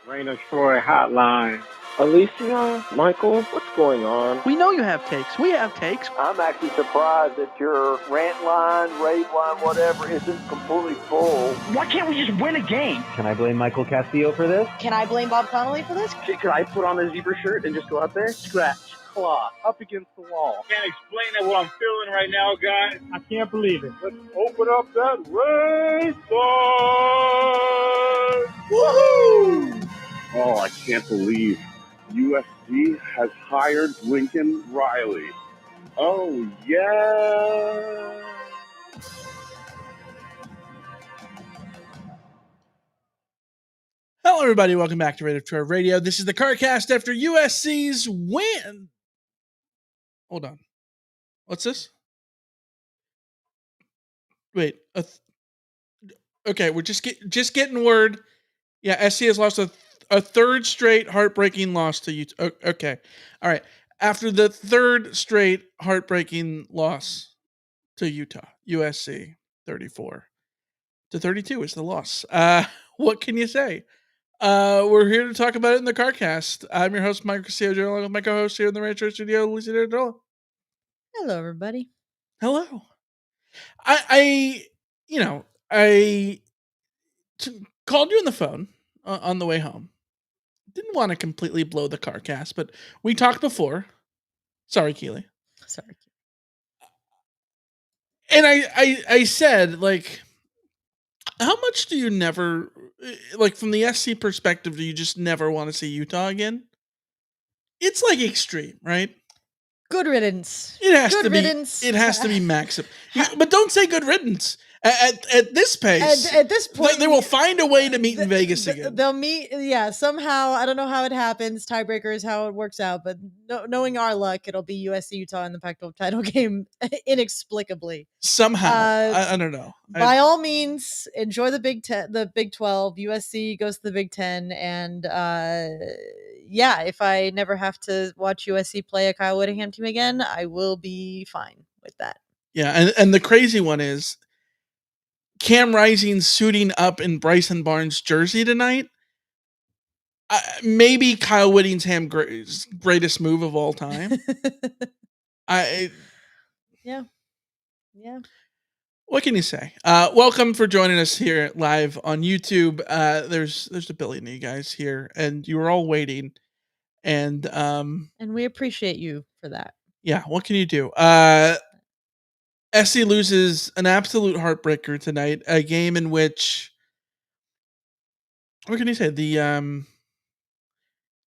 Raina Troy Hotline. Alicia, Michael, what's going on? We know you have takes. We have takes. I'm actually surprised that your rant line, rave line, whatever, isn't completely full. Why can't we just win a game? Can I blame Michael Castillo for this? Can I blame Bob Connolly for this? Could I put on a zebra shirt and just go out there? Scratch, claw, up against the wall. Can't explain it what I'm feeling right now, guys. I can't believe it. Let's open up that race line. Woohoo! Oh, I can't believe USC has hired Lincoln Riley. Oh, yeah. Hello, everybody. Welcome back to Rant Line Radio. This is the Carcast after USC's win. Hold on. What's this? Wait. Okay, we're just getting word. Yeah, SC has lost a third straight heartbreaking loss to Utah. Okay. All right. After the third straight heartbreaking loss to Utah, USC 34-32 is the loss. What can you say? We're here to talk about it in the Carcast. I'm your host, Mike Castillo, along with my co-host here in the Rancho Studio, Alicia Artola. Hello, everybody. Hello. I called you on the phone on the way home. Didn't want to completely blow the Carcast, but we talked before. Sorry, Keely. Sorry. And I said, like, how much do you never, like, from the SC perspective, do you just never want to see Utah again? It's like extreme, right? Good riddance. It has Good to riddance. be. It has to be maximum. But don't say good riddance. At this pace, At this point, they will find a way to meet in Vegas again. They'll meet, somehow. I don't know how it happens. Tiebreaker is how it works out, but knowing our luck, it'll be USC Utah in the Pac-12 title game inexplicably. Somehow, I don't know. By all means, enjoy the the Big 12. USC goes to the Big 10, and if I never have to watch USC play a Kyle Whittingham team again, I will be fine with that. Yeah, and the crazy one is Cam Rising suiting up in Bryson Barnes' jersey tonight. Maybe Kyle Whittingham's greatest move of all time. Yeah. What can you say? Welcome for joining us here live on YouTube. There's a billion of you guys here, and you were all waiting, and we appreciate you for that. Yeah, what can you do? SC loses an absolute heartbreaker tonight, a game in which, what can you say? The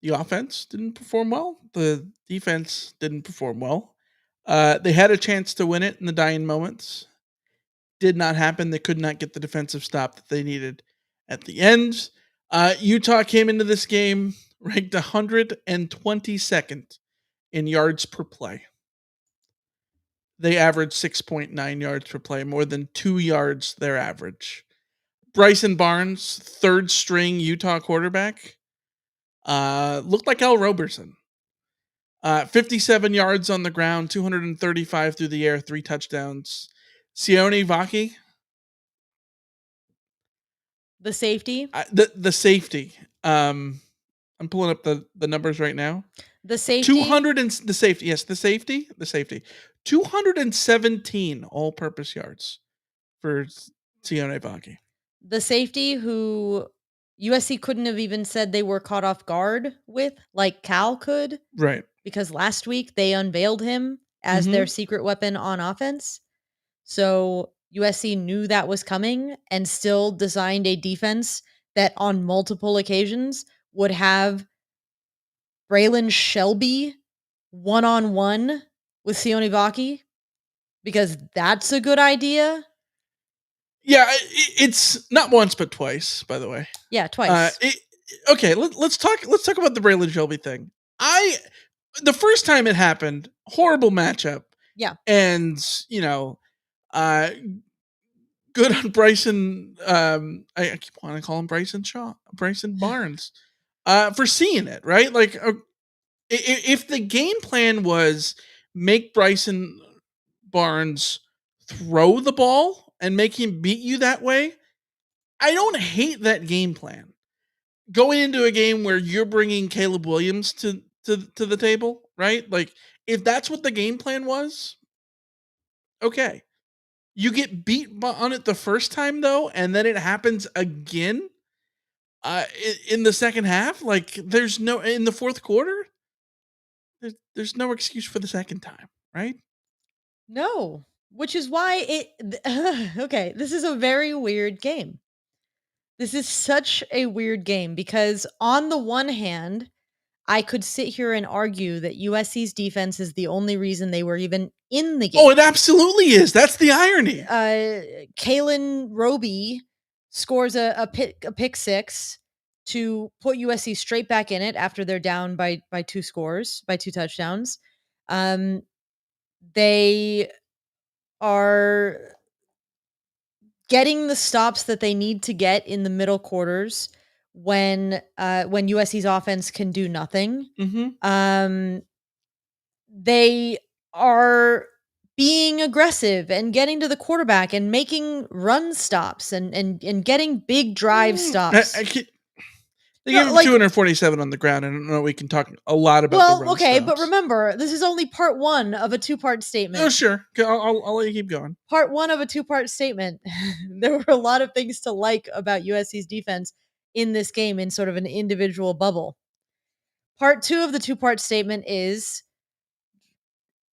offense didn't perform well. The defense didn't perform well. They had a chance to win it in the dying moments. Did not happen. They could not get the defensive stop that they needed at the end. Utah came into this game ranked 122nd in yards per play. They averaged 6.9 yards per play, more than 2 yards their average. Bryson Barnes, third string Utah quarterback, looked like Al Roberson. 57 yards on the ground, 235 through the air, 3 touchdowns. Vaki. The safety? The safety. I'm pulling up the numbers right now. The safety? 200 and the safety. Yes, the safety. 217 all-purpose yards for Vaki. The safety who USC couldn't have even said they were caught off guard with, like Cal could. Right. Because last week they unveiled him as their secret weapon on offense. So USC knew that was coming and still designed a defense that on multiple occasions would have Braylon Shelby one-on-one with Vaki, because that's a good idea. Yeah, it's not once but twice, by the way. Yeah, twice. Okay, let's talk about the Braylon Shelby thing. The first time it happened, horrible matchup. Yeah. And, good on Bryson. I keep wanting to call him Bryson Barnes, for seeing it, right? Like, if the game plan was make Bryson Barnes throw the ball and make him beat you that way, I don't hate that game plan. going into a game where you're bringing Caleb Williams to the table, right? Like, if that's what the game plan was, okay. You get beat on it the first time though, and then it happens again in the second half. Like, there's no in the fourth quarter. There's no excuse for the second time, right? No, which is why okay, this is a very weird game. This is such a weird game because on the one hand, I could sit here and argue that USC's defense is the only reason they were even in the game. Oh, it absolutely is. That's the irony. Kalen Roby scores a pick six to put USC straight back in it after they're down by two touchdowns. They are getting the stops that they need to get in the middle quarters when USC's offense can do nothing. They are being aggressive and getting to the quarterback and making run stops and getting big drive stops. They gave him 247 on the ground. I don't know. We can talk a lot about the run stops. But remember, this is only part one of a two-part statement. Oh, sure. I'll let you keep going. Part one of a two-part statement. There were a lot of things to like about USC's defense in this game in sort of an individual bubble. Part two of the two-part statement is,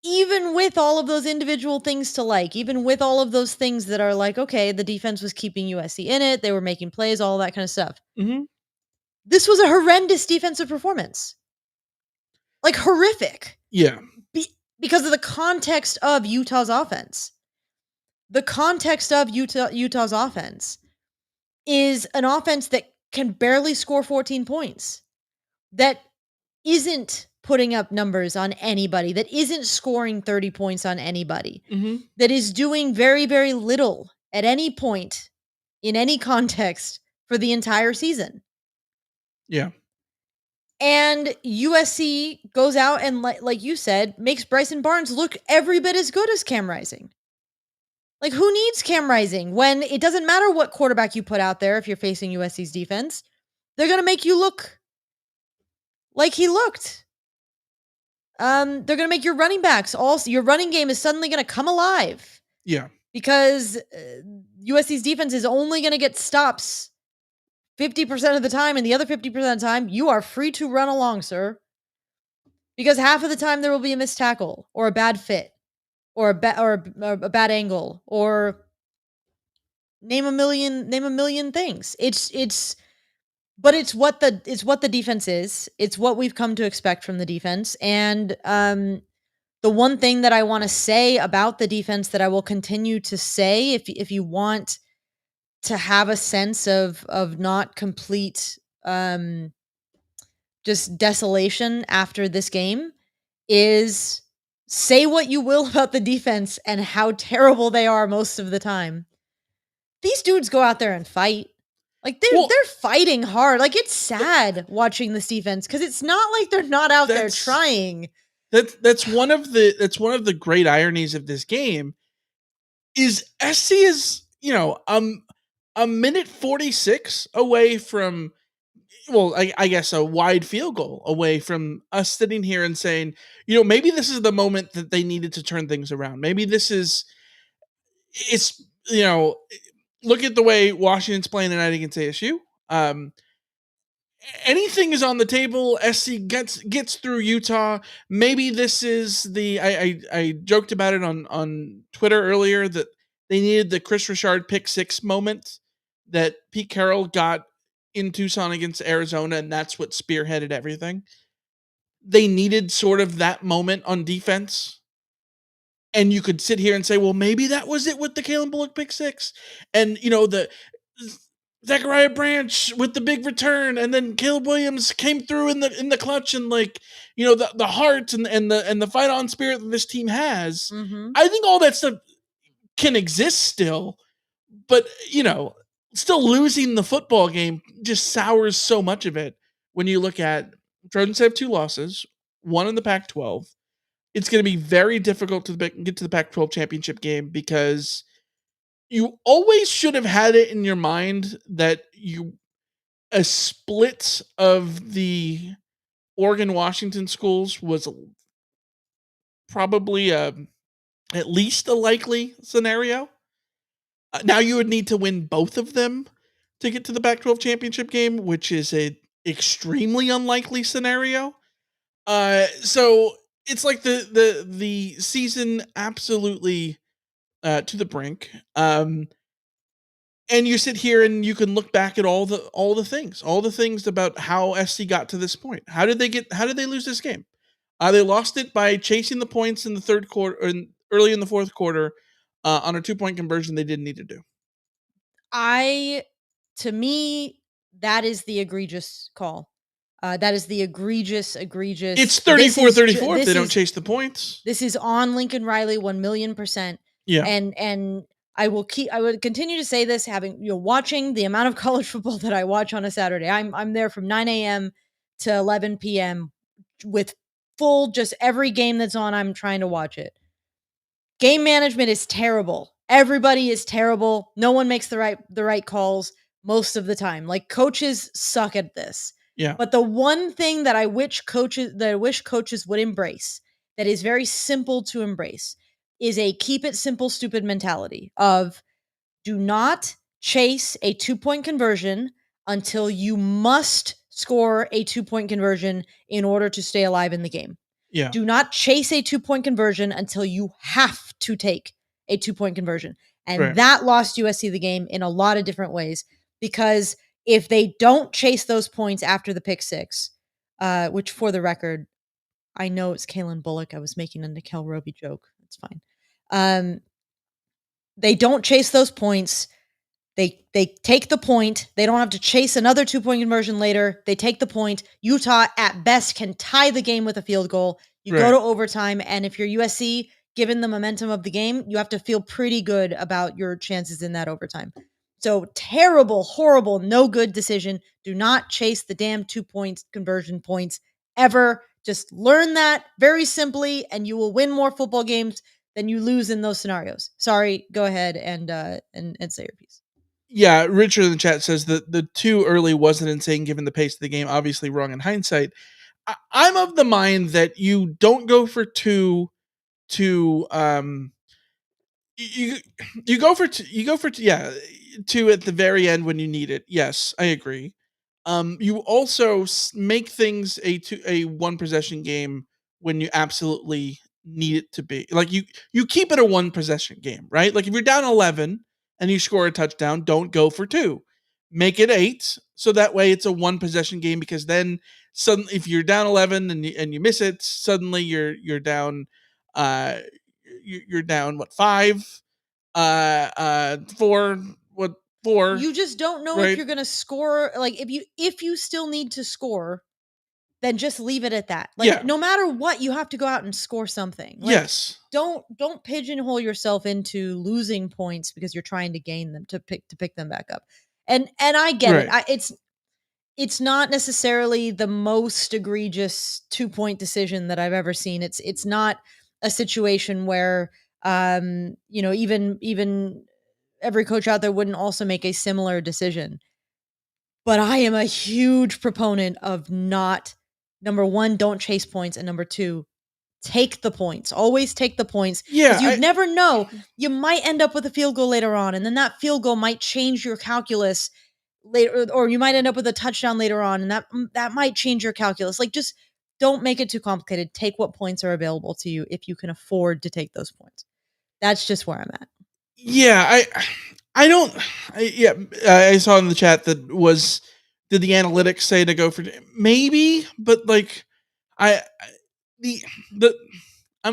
even with all of those individual things to like, even with all of those things that are like, okay, the defense was keeping USC in it, they were making plays, all that kind of stuff. This was a horrendous defensive performance. Like, horrific. Yeah. Because of the context of Utah's offense. The context of Utah's offense is an offense that can barely score 14 points. That isn't putting up numbers on anybody, that isn't scoring 30 points on anybody, that is doing very, very little at any point in any context for the entire season. Yeah. And USC goes out and, like you said, makes Bryson Barnes look every bit as good as Cam Rising. Like, who needs Cam Rising when it doesn't matter what quarterback you put out there if you're facing USC's defense? They're going to make you look like he looked. They're going to make your running backs also. Your running game is suddenly going to come alive. Yeah. Because USC's defense is only going to get stops 50% of the time, and the other 50% of the time, you are free to run along, sir. Because half of the time there will be a missed tackle, or a bad fit, or a bad angle, or name a million things. But it's what the defense is. It's what we've come to expect from the defense. And the one thing that I want to say about the defense that I will continue to say, if you want to have a sense of not complete just desolation after this game, is say what you will about the defense and how terrible they are most of the time. These dudes go out there and fight. Like, they're fighting hard. Like, it's sad watching this defense because it's not like they're not out there trying. That's one of the great ironies of this game. Is SC is, a minute 46 away from, well, I guess a wide field goal away from us sitting here and saying, maybe this is the moment that they needed to turn things around. Maybe it's look at the way Washington's playing tonight against ASU. Anything is on the table. SC gets through Utah. Maybe this is I joked about it on Twitter earlier that they needed the Chris Richard pick six moment that Pete Carroll got in Tucson against Arizona, and that's what spearheaded everything. They needed sort of that moment on defense. And you could sit here and say, well, maybe that was it with the Kalen Bullock pick six. And, the Zachariah Branch with the big return, and then Caleb Williams came through in the clutch, and the heart and the fight on spirit that this team has. I think all that stuff can exist still, but still losing the football game just sours so much of it. When you look at Trojans have 2 losses, one in the Pac-12. It's going to be very difficult to get to the Pac-12 championship game because you always should have had it in your mind that a split of the Oregon-Washington schools was probably at least a likely scenario. Now you would need to win both of them to get to the Pac-12 championship game, which is a extremely unlikely scenario. So it's like the season absolutely to the brink. And you sit here and you can look back at all the things about how SC got to this point. How did they lose this game? They lost it by chasing the points in the third quarter and early in the fourth quarter on a 2-point conversion they didn't need to do. To me, that is the egregious call. That is the egregious. It's 34-34 if they don't chase the points. This is on Lincoln Riley 1,000,000%. Yeah. And I would continue to say this, having watching the amount of college football that I watch on a Saturday. I'm there from 9 a.m. to 11 p.m. with full just every game that's on. I'm trying to watch it. Game management is terrible. Everybody is terrible. No one makes the right calls most of the time. Like, coaches suck at this. Yeah. But the one thing that I wish coaches would embrace, that is very simple to embrace, is a keep it simple, stupid mentality of do not chase a 2-point conversion until you must score a 2-point conversion in order to stay alive in the game. Yeah. Do not chase a 2-point conversion until you have to take a 2-point conversion. And that lost USC the game in a lot of different ways, because if they don't chase those points after the pick six, which for the record, I know it's Kalen Bullock. I was making a Nickel Roby joke. It's fine. They don't chase those points. They take the point. They don't have to chase another 2-point conversion later. They take the point. Utah, at best, can tie the game with a field goal. You go to overtime, and if you're USC, given the momentum of the game, you have to feel pretty good about your chances in that overtime. So terrible, horrible, no good decision. Do not chase the damn 2-point conversion points ever. Just learn that very simply, and you will win more football games than you lose in those scenarios. Sorry, go ahead and say your piece. Yeah, Richard in the chat says that the too early wasn't insane given the pace of the game. Obviously wrong in hindsight. I'm of the mind that you don't go for two to you go for two at the very end when you need it. Yes, I agree. You also make things a one possession game when you absolutely need it to be. Like you keep it a one possession game, right? Like if you're down 11 and you score a touchdown, don't go for two. Make it 8 so that way it's a one possession game, because then suddenly if you're down 11 and you miss it, suddenly you're down you're down what 5 4 You just don't know if you're going to score. Like if you still need to score, then just leave it at that. Like no matter what, you have to go out and score something. Like, yes. Don't pigeonhole yourself into losing points because you're trying to gain them to pick them back up. And I get it. It's not necessarily the most egregious 2-point decision that I've ever seen. It's not a situation where even every coach out there wouldn't also make a similar decision. But I am a huge proponent of not, number one, don't chase points, and number two, take the points. Always take the points. Yeah, you never know. You might end up with a field goal later on, and then that field goal might change your calculus later, or you might end up with a touchdown later on, and that might change your calculus. Like, just don't make it too complicated. Take what points are available to you if you can afford to take those points. That's just where I'm at. Yeah, I saw in the chat that did the analytics say to go for maybe, but like I'm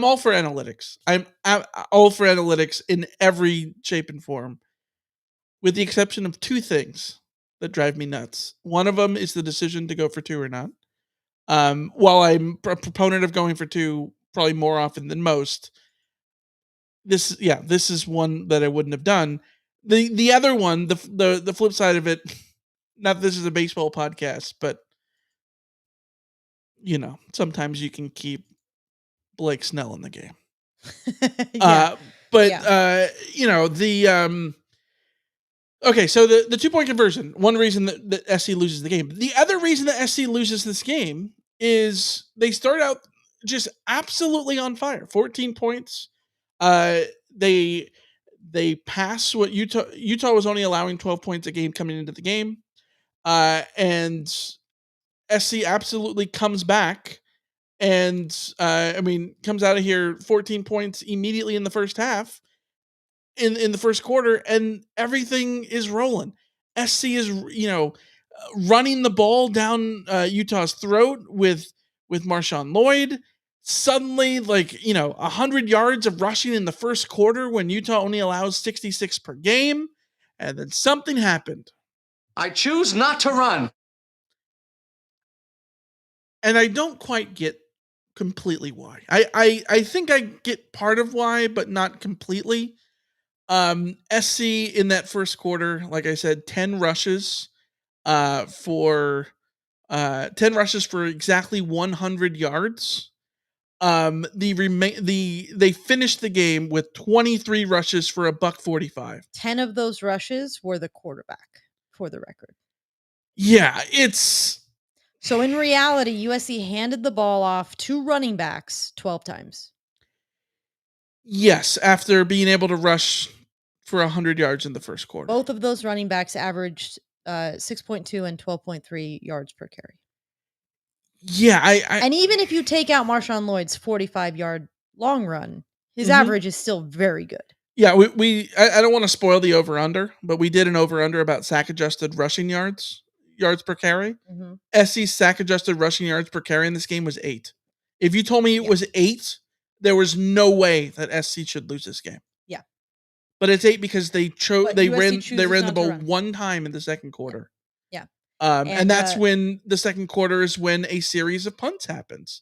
all for analytics. I'm all for analytics in every shape and form, with the exception of two things that drive me nuts. One of them is the decision to go for 2 or not. While I'm a proponent of going for 2 probably more often than most, this is one that I wouldn't have done. The other one, the flip side of it, not that this is a baseball podcast, but sometimes you can keep Blake Snell in the game. Okay, so the 2-point conversion, one reason that SC loses the game. The other reason that SC loses this game is they start out just absolutely on fire. 14 points. They pass what Utah was only allowing 12 points a game coming into the game. And SC absolutely comes back and comes out of here 14 points immediately in the first half. In the first quarter, and everything is rolling. SC is running the ball down Utah's throat with Marshawn Lloyd. Suddenly, 100 yards of rushing in the first quarter when Utah only allows 66 per game, and then something happened. I choose not to run. And I don't quite get completely why. I think I get part of why, but not completely. SC in that first quarter, like I said, 10 rushes for 10 rushes for exactly 100 yards. They finished the game with 23 rushes for $145. 10 of those rushes were the quarterback, for the record. Yeah, it's so in reality, USC handed the ball off to running backs 12 times. Yes, after being able to rush for 100 yards in the first quarter. Both of those running backs averaged 6.2 and 12.3 yards per carry. Yeah, and even if you take out Marshawn Lloyd's 45-yard long run, his average is still very good. Yeah, I don't want to spoil the over-under, but we did an over-under about sack-adjusted rushing yards per carry. SC's sack-adjusted rushing yards per carry in this game was 8. If you told me it was 8, there was no way that SC should lose this game. Yeah. But it's 8 because they ran the ball one time in the second quarter. Yeah. And that's when the second quarter is when a series of punts happens.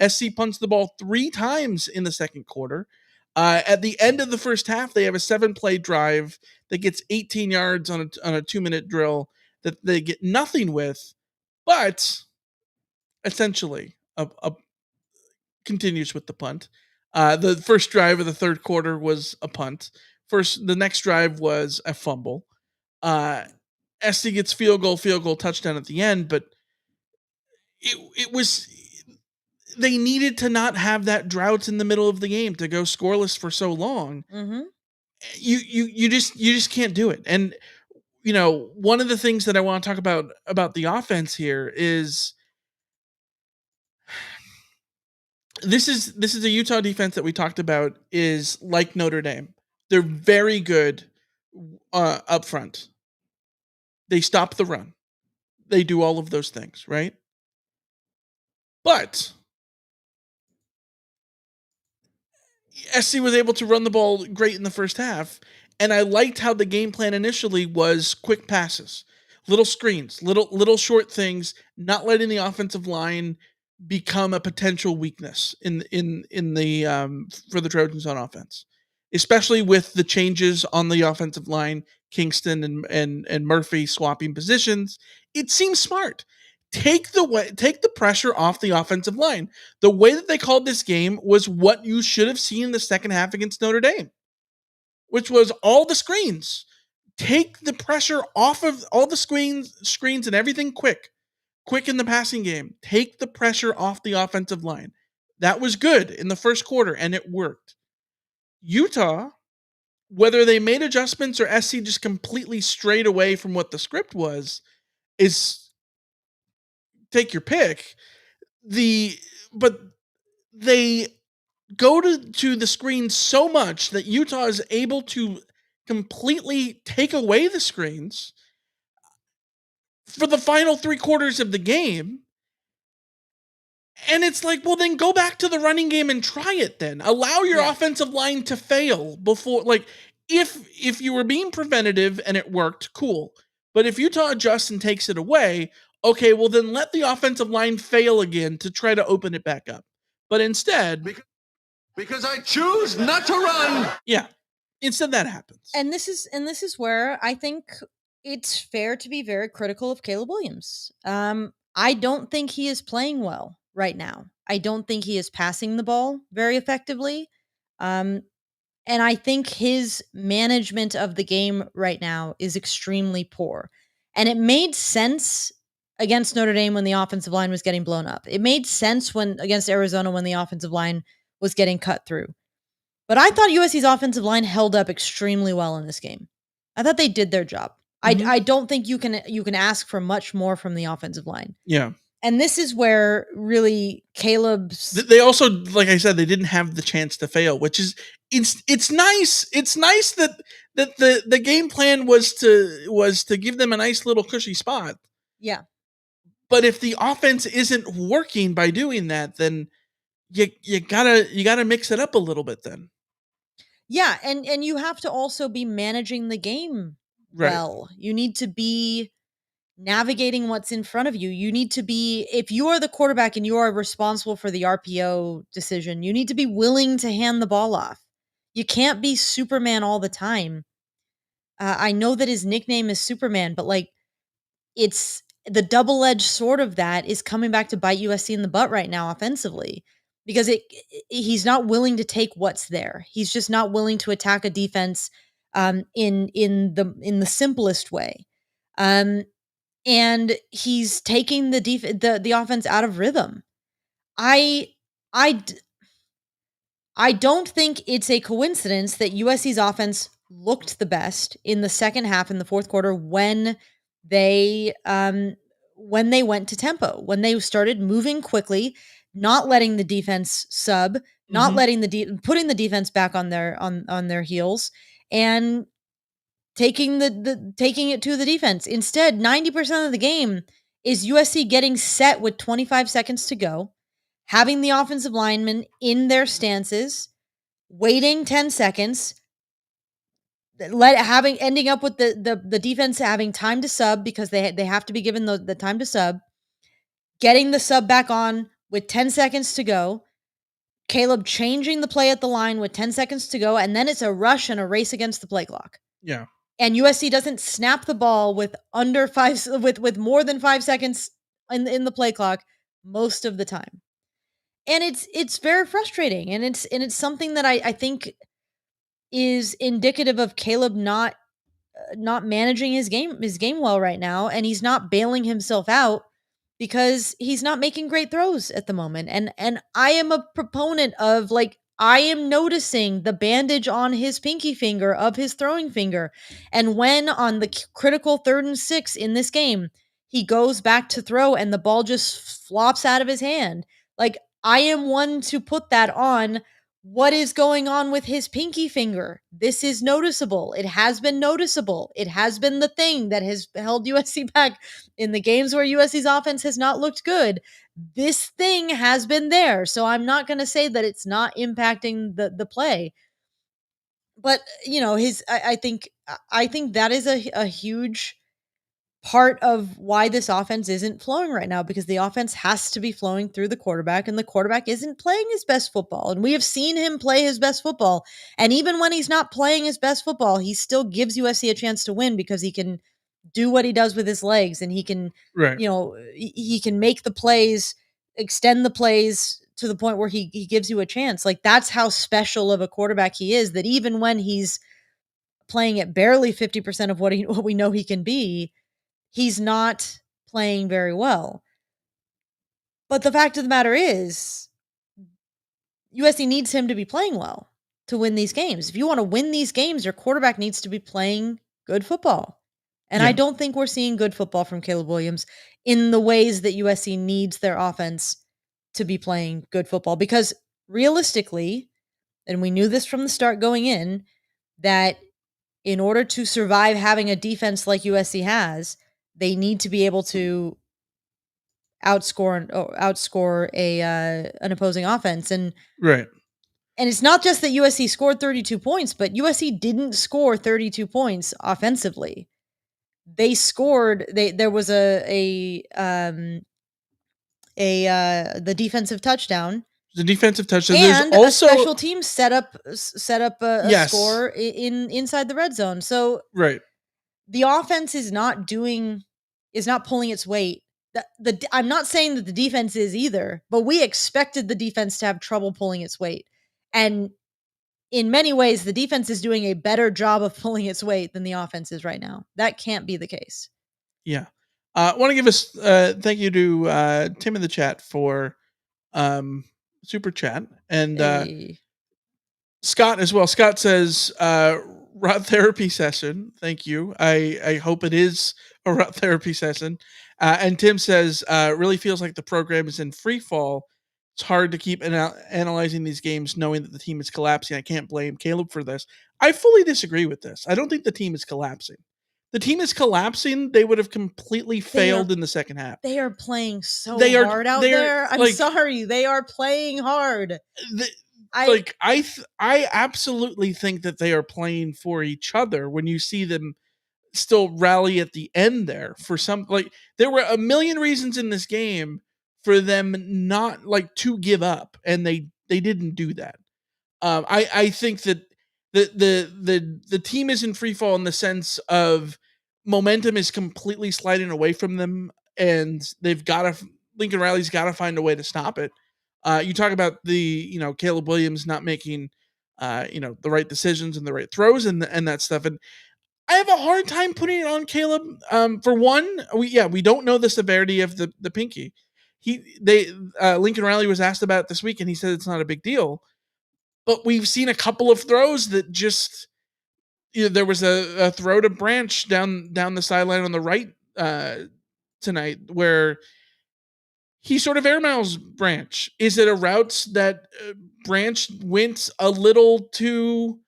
SC punts the ball 3 times in the second quarter. At the end of the first half, they have a 7-play drive that gets 18 yards on a 2-minute drill that they get nothing with, but essentially continues with the punt. The first drive of the third quarter was a punt. The next drive was a fumble. SC gets field goal, touchdown at the end, but it was they needed to not have that drought in the middle of the game to go scoreless for so long. You just can't do it. And one of the things that I want to talk about the offense here is this is a Utah defense that we talked about is like Notre Dame. They're very good up front. They stop the run. They do all of those things, right? But SC was able to run the ball great in the first half, and I liked how the game plan initially was quick passes, little screens, little short things, not letting the offensive line become a potential weakness in the for the Trojans on offense, especially with the changes on the offensive line, Kingston and Murphy swapping positions. It seems smart. Take the pressure off the offensive line. The way that they called this game was what you should have seen in the second half against Notre Dame, which was all the screens. Take the pressure off of all the screens and everything quick in the passing game. Take the pressure off the offensive line. That was good in the first quarter, and it worked. Utah, whether they made adjustments or SC just completely strayed away from what the script was, is take your pick. But they go to the screen so much that Utah is able to completely take away the screens for the final 3 quarters of the game. And it's like, well, then go back to the running game and try it then. Allow your offensive line to fail before, if you were being preventative and it worked, cool. But if Utah adjusts and takes it away, okay, well then let the offensive line fail again to try to open it back up. But instead, because I choose not to run. Yeah. Instead that happens. And this is where I think it's fair to be very critical of Caleb Williams. I don't think he is playing well right now. I don't think he is passing the ball very effectively. And I think his management of the game right now is extremely poor. And it made sense against Notre Dame when the offensive line was getting blown up. It made sense against Arizona when the offensive line was getting cut through. But I thought USC's offensive line held up extremely well in this game. I thought they did their job. I don't think you can ask for much more from the offensive line. Yeah. And this is where really Caleb's. They also, like I said, they didn't have the chance to fail, which is it's nice. It's nice that the game plan was to give them a nice little cushy spot. Yeah. But if the offense isn't working by doing that, then you gotta mix it up a little bit then. Yeah, and you have to also be managing the game well. You need to be navigating what's in front of you. You need to be, if you are the quarterback and you are responsible for the RPO decision, you need to be willing to hand the ball off. You can't be Superman all the time. I know that his nickname is Superman, but like it's the double-edged sword of that is coming back to bite USC in the butt right now offensively because he's not willing to take what's there. He's just not willing to attack a defense in the simplest way. And he's taking the offense out of rhythm. I don't think it's a coincidence that USC's offense looked the best in the second half in the fourth quarter when they went to tempo, when they started moving quickly, not letting the defense sub, not letting putting the defense back on their heels, and taking it to the defense. Instead, 90% of the game is USC getting set with 25 seconds to go, having the offensive linemen in their stances, waiting 10 seconds, ending up with the defense having time to sub because they have to be given the time to sub, getting the sub back on with 10 seconds to go, Caleb changing the play at the line with 10 seconds to go, and then it's a rush and a race against the play clock. Yeah. And USC doesn't snap the ball with more than 5 seconds in the play clock most of the time. And it's very frustrating, and it's something that I think is indicative of Caleb not managing his game well right now, and he's not bailing himself out because he's not making great throws at the moment. And I am a proponent of, like, I am noticing the bandage on his pinky finger of his throwing finger. And when on the critical 3rd and 6 in this game, he goes back to throw and the ball just flops out of his hand. Like, I am one to put that on what is going on with his pinky finger. This is noticeable. It has been noticeable. It has been the thing that has held USC back in the games where USC's offense has not looked good. This thing has been there. So I'm not going to say that it's not impacting the play. But, you know, I think that is a huge part of why this offense isn't flowing right now, because the offense has to be flowing through the quarterback, and the quarterback isn't playing his best football. And we have seen him play his best football. And even when he's not playing his best football, he still gives USC a chance to win because he can do what he does with his legs, and he can, you know, he can make the plays, extend the plays to the point where he gives you a chance. Like, that's how special of a quarterback he is, that even when he's playing at barely 50% of what we know he can be, he's not playing very well. But the fact of the matter is, USC needs him to be playing well to win these games. If you want to win these games, your quarterback needs to be playing good football. And I don't think we're seeing good football from Caleb Williams in the ways that USC needs their offense to be playing good football. Because realistically, and we knew this from the start going in, that in order to survive having a defense like USC has, they need to be able to outscore an opposing offense. And and it's not just that USC scored 32 points, but USC didn't score 32 points offensively. They scored. There was the defensive touchdown. The defensive touchdown. And there's also a special team set up a score inside the red zone. So the offense is not pulling its weight. I'm not saying that the defense is either, but we expected the defense to have trouble pulling its weight. And in many ways, the defense is doing a better job of pulling its weight than the offense is right now. That can't be the case. Yeah. I want to give us thank you to Tim in the chat for super chat, and Hey. Scott as well. Scott says route therapy session. Thank you. I hope it is a route therapy session. And Tim says really feels like the program is in free fall. It's hard to keep analyzing these games knowing that the team is collapsing. I can't blame Caleb for this. I fully disagree with this. I don't think the team is collapsing. The team is collapsing. They would have completely failed in the second half. They are playing hard out there. I'm sorry. They are playing hard. I absolutely think that they are playing for each other when you see them still rally at the end there for some, like, there were a million reasons in this game for them not like to give up, and they didn't do that. I think that the team is in free fall in the sense of momentum is completely sliding away from them, and Lincoln Riley's got to find a way to stop it. You talk about Caleb Williams not making the right decisions and the right throws and that stuff, and I have a hard time putting it on Caleb. For one, we don't know the severity of the pinky. Lincoln Riley was asked about it this week, and he said it's not a big deal. But we've seen a couple of throws that just, there was a throw to Branch down the sideline on the right tonight where he sort of air miles Branch. Is it a route that Branch went a little too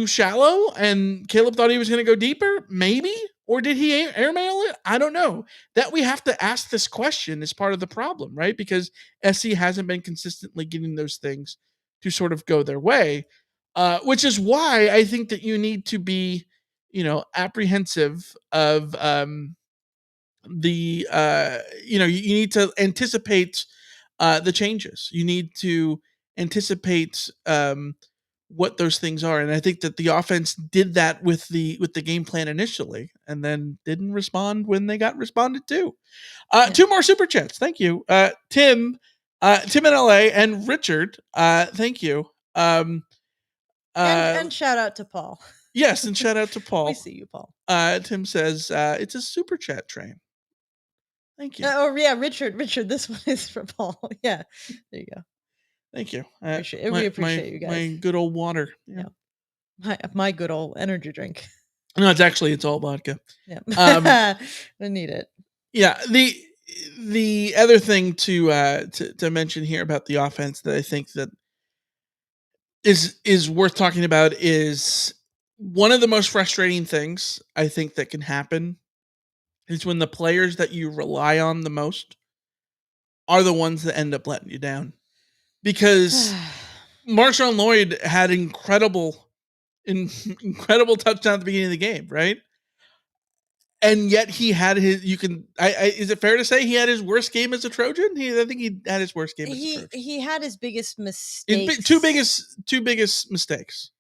shallow and Caleb thought he was going to go deeper? Maybe. Or did he airmail it? I don't know. That we have to ask this question is part of the problem, right? Because SC hasn't been consistently getting those things to sort of go their way, which is why I think that you need to be, apprehensive of you need to anticipate the changes. You need to anticipate what those things are, and I think that the offense did that with the game plan initially, and then didn't respond when they got responded to. Two more super chats, thank you, Tim in LA, and Richard. Thank you, and shout out to Paul. Yes, and shout out to Paul. We see you, Paul. Tim says it's a super chat train. Thank you. Oh yeah, Richard. This one is for Paul. Yeah, there you go. Thank you. We appreciate you guys. My good old water. Yeah. My good old energy drink. No, it's all vodka. Yeah. I need it. Yeah. The other thing to mention here about the offense that I think that is worth talking about is one of the most frustrating things I think that can happen is when the players that you rely on the most are the ones that end up letting you down. Because Marshawn Lloyd had incredible touchdown at the beginning of the game, right? And yet he had his. Is it fair to say he had his worst game as a Trojan? I think he had his worst game as a Trojan. He had his biggest mistakes. Two biggest mistakes.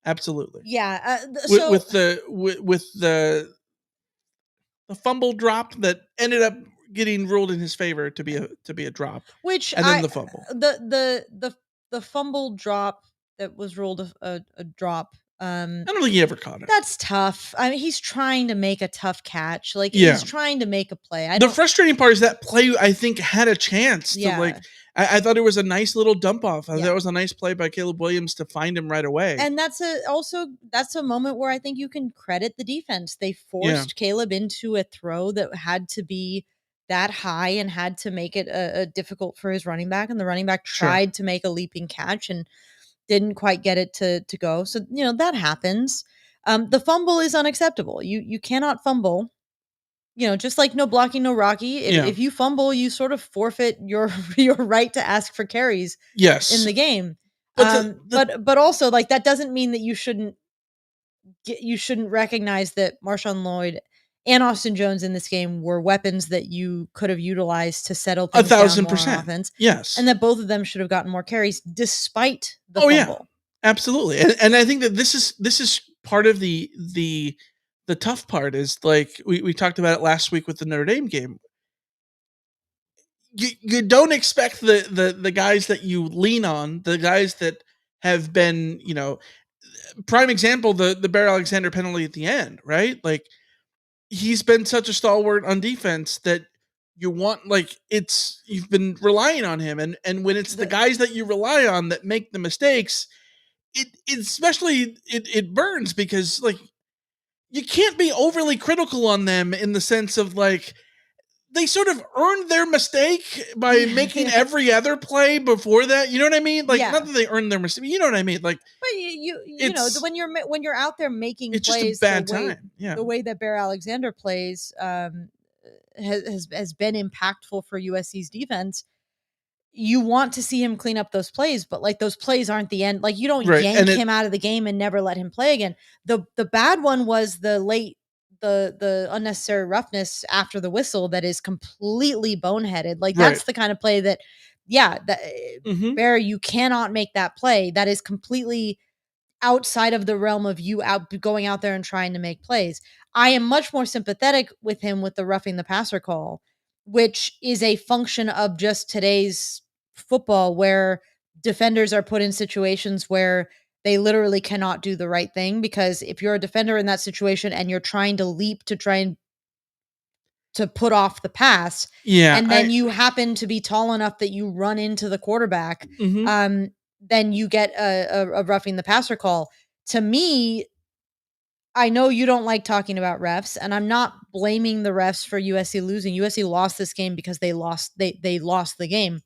Absolutely. Yeah. With the fumble drop that ended up getting ruled in his favor to be a drop, and then the fumble. The fumble drop that was ruled a drop. I don't think he ever caught it. That's tough. I mean, he's trying to make a tough catch. He's trying to make a play. The frustrating part is that play, I think, had a chance to I thought it was a nice little dump off. I thought it was a nice play by Caleb Williams to find him right away. And that's a moment where I think you can credit the defense. They forced Caleb into a throw that had to be that high and had to make it difficult for his running back. And the running back tried to make a leaping catch and didn't quite get it to go. So, that happens. The fumble is unacceptable. You cannot fumble. Just like no blocking, no Rocky. If you fumble, you sort of forfeit your right to ask for carries. Yes. In the game. But also, like, that doesn't mean that you shouldn't recognize that Marshawn Lloyd and Austin Jones in this game were weapons that you could have utilized to settle things 1,000% down more on offense. Yes. And that both of them should have gotten more carries despite the fumble. Yeah. Absolutely. And I think that this is part of the tough part is, like, we talked about it last week with the Notre Dame game. You don't expect the guys that you lean on, the guys that have been, prime example, the Bear Alexander penalty at the end, right? Like, he's been such a stalwart on defense that you've been relying on him. And when it's the guys that you rely on that make the mistakes, it burns, because like, you can't be overly critical on them in the sense of like, they sort of earned their mistake by making every other play before that. You know what I mean? Like, not that they earned their mistake. You know what I mean? Like, but you know, when you're out there making it's plays, just a bad time. Yeah, the way that Bear Alexander plays has been impactful for USC's defense. You want to see him clean up those plays, but like, those plays aren't the end. Like, you don't yank him out of the game and never let him play again. The bad one was the unnecessary roughness after the whistle that is completely boneheaded. Like, that's the kind of play that, Bear, you cannot make that play. That is completely outside of the realm of you going out there and trying to make plays. I am much more sympathetic with him with the roughing the passer call, which is a function of just today's football, where defenders are put in situations where they literally cannot do the right thing, because if you're a defender in that situation and you're trying to leap to try and to put off the pass, and then you happen to be tall enough that you run into the quarterback, then you get a roughing the passer call. To me, I know you don't like talking about refs, and I'm not blaming the refs for USC losing. USC lost this game because they lost the game.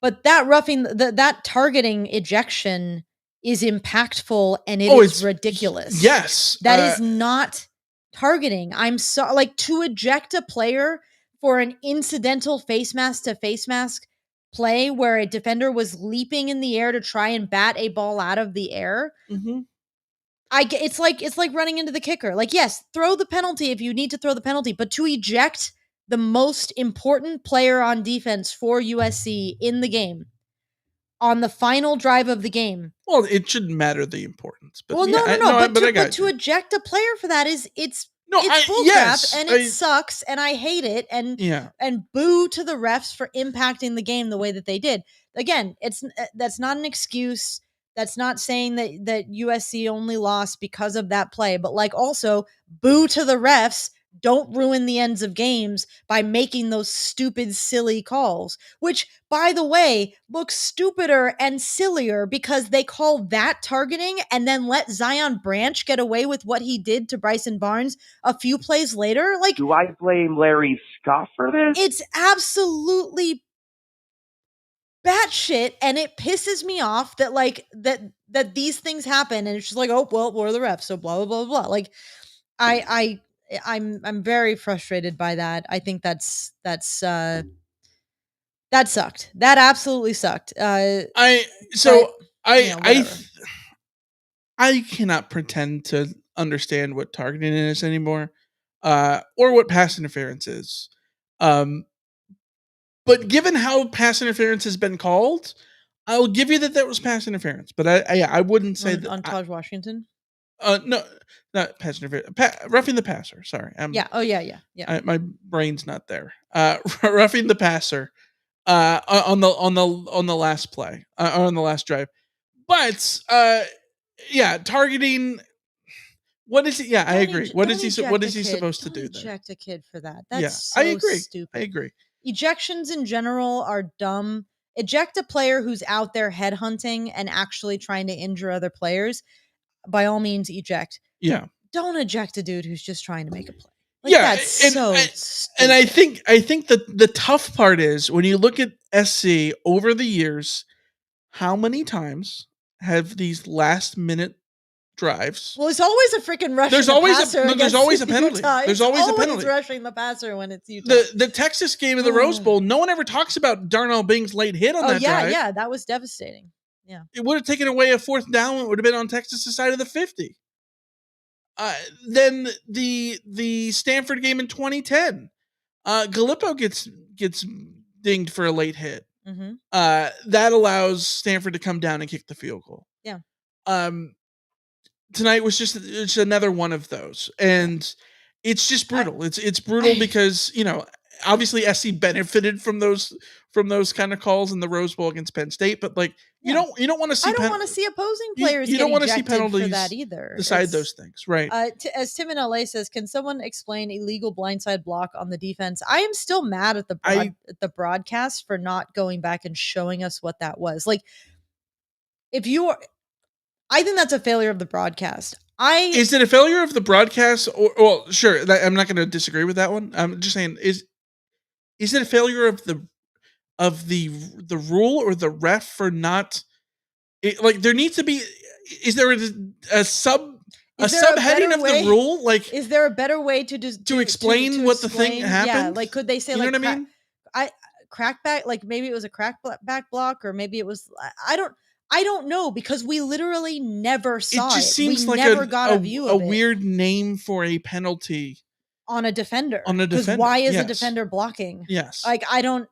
But that roughing, that targeting ejection is impactful, and it's ridiculous. Yes. That is not targeting. I'm so, like, to eject a player for an incidental face mask to face mask play where a defender was leaping in the air to try and bat a ball out of the air. It's like running into the kicker. Like, yes, throw the penalty if you need to throw the penalty, but to eject the most important player on defense for USC in the game on the final drive of the game. Well, it shouldn't matter the importance. But no. But to eject a player for that it's bullcrap, and it sucks, and I hate it, and boo to the refs for impacting the game the way that they did. Again, that's not an excuse. That's not saying that USC only lost because of that play, but like, also boo to the refs. Don't ruin the ends of games by making those stupid, silly calls, which, by the way, looks stupider and sillier because they call that targeting and then let Zion Branch get away with what he did to Bryson Barnes a few plays later. Like, do I blame Larry Scott for this? It's absolutely batshit, and it pisses me off that like that these things happen, and it's just like, oh well, we're the refs, so blah blah blah blah. Like, I'm very frustrated by that. I think that sucked. That absolutely sucked. I cannot pretend to understand what targeting is anymore, or what pass interference is. But given how pass interference has been called, I'll give you that was pass interference. But I wouldn't say that on Taj Washington. No, not pass interference. Roughing the passer. Sorry. Yeah. My brain's not there. Roughing the passer. On the last play, on the last drive. But targeting. What is it? Yeah, I agree. What is he supposed to do? Eject a kid for that. That's I agree. Stupid. I agree. Ejections in general are dumb. Eject a player who's out there headhunting and actually trying to injure other players. By all means, eject. Yeah. Don't eject a dude who's just trying to make a play. Like, yeah, that's so stupid. And I think that the tough part is when you look at SC over the years, how many times have these last minute drives? Well, it's always a freaking rush. There's always a penalty. There's always a penalty. Rushing the passer when it's Utah. The Texas game of the Rose Bowl, no one ever talks about Darnell Bing's late hit on that drive. Yeah, that was devastating. Yeah, it would have taken away a fourth down. It would have been on Texas' side of the 50. Then the Stanford game in 2010, Gallipo gets dinged for a late hit. Mm-hmm. That allows Stanford to come down and kick the field goal. Yeah. Tonight was just another one of those, and it's just brutal. It's brutal because obviously SC benefited from those kind of calls in the Rose Bowl against Penn State, but like you don't want to see I don't want to see opposing players you get don't want to see ejected for penalties that either. decide those things, right? As Tim in LA says, can someone explain illegal blindside block on the defense? I am still mad at the broadcast for not going back and showing us what that was. Like, I think that's a failure of the broadcast. Is it a failure of the broadcast? Or well, sure, I'm not going to disagree with that one. I'm just saying, is it a failure of the rule or the ref for not? Like, there needs to be. Is there a subheading of the rule? Like, is there a better way to just to explain what the thing happened? Yeah, like could they say, you like, know what I mean? Crackback, like maybe it was a crackback block, or maybe it was I don't know, because we literally never saw it. It just seems we like never got a view of a weird name for a penalty on a defender. Because why is a defender blocking? Yes. Like I don't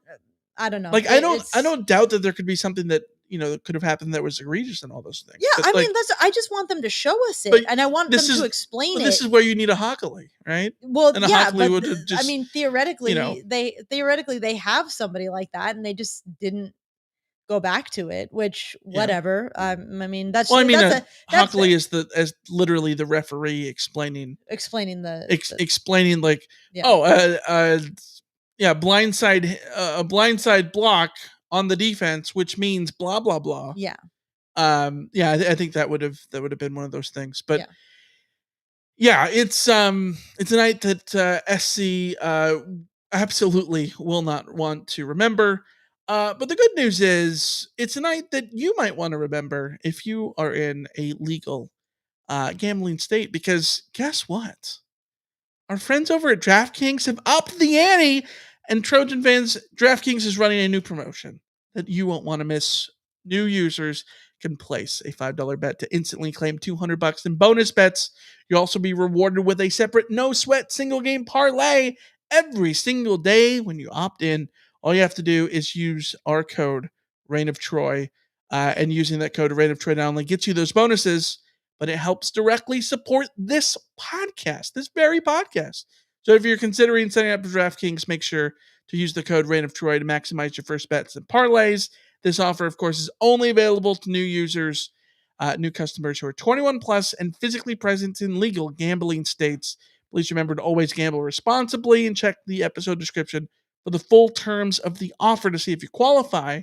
know. Like I don't doubt that there could be something that that could have happened that was egregious and all those things. Yeah, but mean I just want them to show us it, and I want them to explain it. This is where you need a Hockley, right? Well, and yeah, but would have just, I mean, theoretically, they have somebody like that, and they just didn't go back to it. Which whatever. I mean, that's Hockley is as literally the referee explaining like blindside a blindside block on the defense, which means blah blah blah. Yeah. I think that would have been one of those things. But it's a night that SC absolutely will not want to remember. But the good news is it's a night that you might want to remember if you are in a legal gambling state, because guess what? Our friends over at DraftKings have upped the ante, and Trojan fans, DraftKings is running a new promotion that you won't want to miss. New users can place a $5 bet to instantly claim $200 in bonus bets. You'll also be rewarded with a separate no-sweat single-game parlay every single day when you opt in. All you have to do is use our code Reign of Troy, and using that code Reign of Troy not only gets you those bonuses, but it helps directly support this podcast, this very podcast. So if you're considering setting up for DraftKings, make sure to use the code Reign of Troy to maximize your first bets and parlays. This offer, of course, is only available to new users, new customers who are 21 plus and physically present in legal gambling states. Please remember to always gamble responsibly and check the episode description for the full terms of the offer to see if you qualify.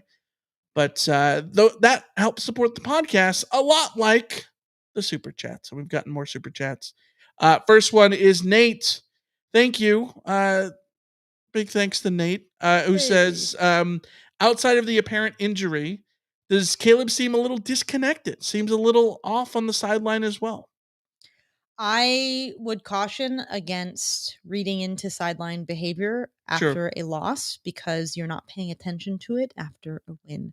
But that helps support the podcast a lot, like the super chats. So we've gotten more super chats. First one is Nate. Thank you. Big thanks to Nate, who says, outside of the apparent injury, does Caleb seem a little disconnected? Seems a little off on the sideline as well. I would caution against reading into sideline behavior after a loss, because you're not paying attention to it after a win.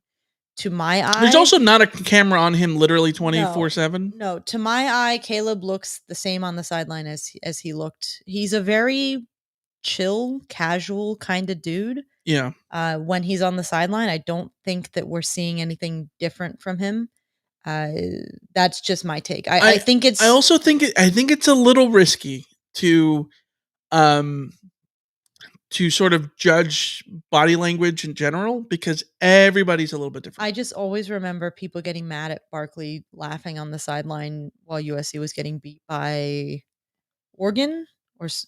To my eye, there's also not a camera on him literally 24/7. No, to my eye, Caleb looks the same on the sideline as he looked. He's a very chill, casual kind of dude. Yeah. When he's on the sideline, I don't think that we're seeing anything different from him. That's just my take. I think it's. I also think it's a little risky to sort of judge body language in general, because everybody's a little bit different. I just always remember people getting mad at Barkley laughing on the sideline while USC was getting beat by Oregon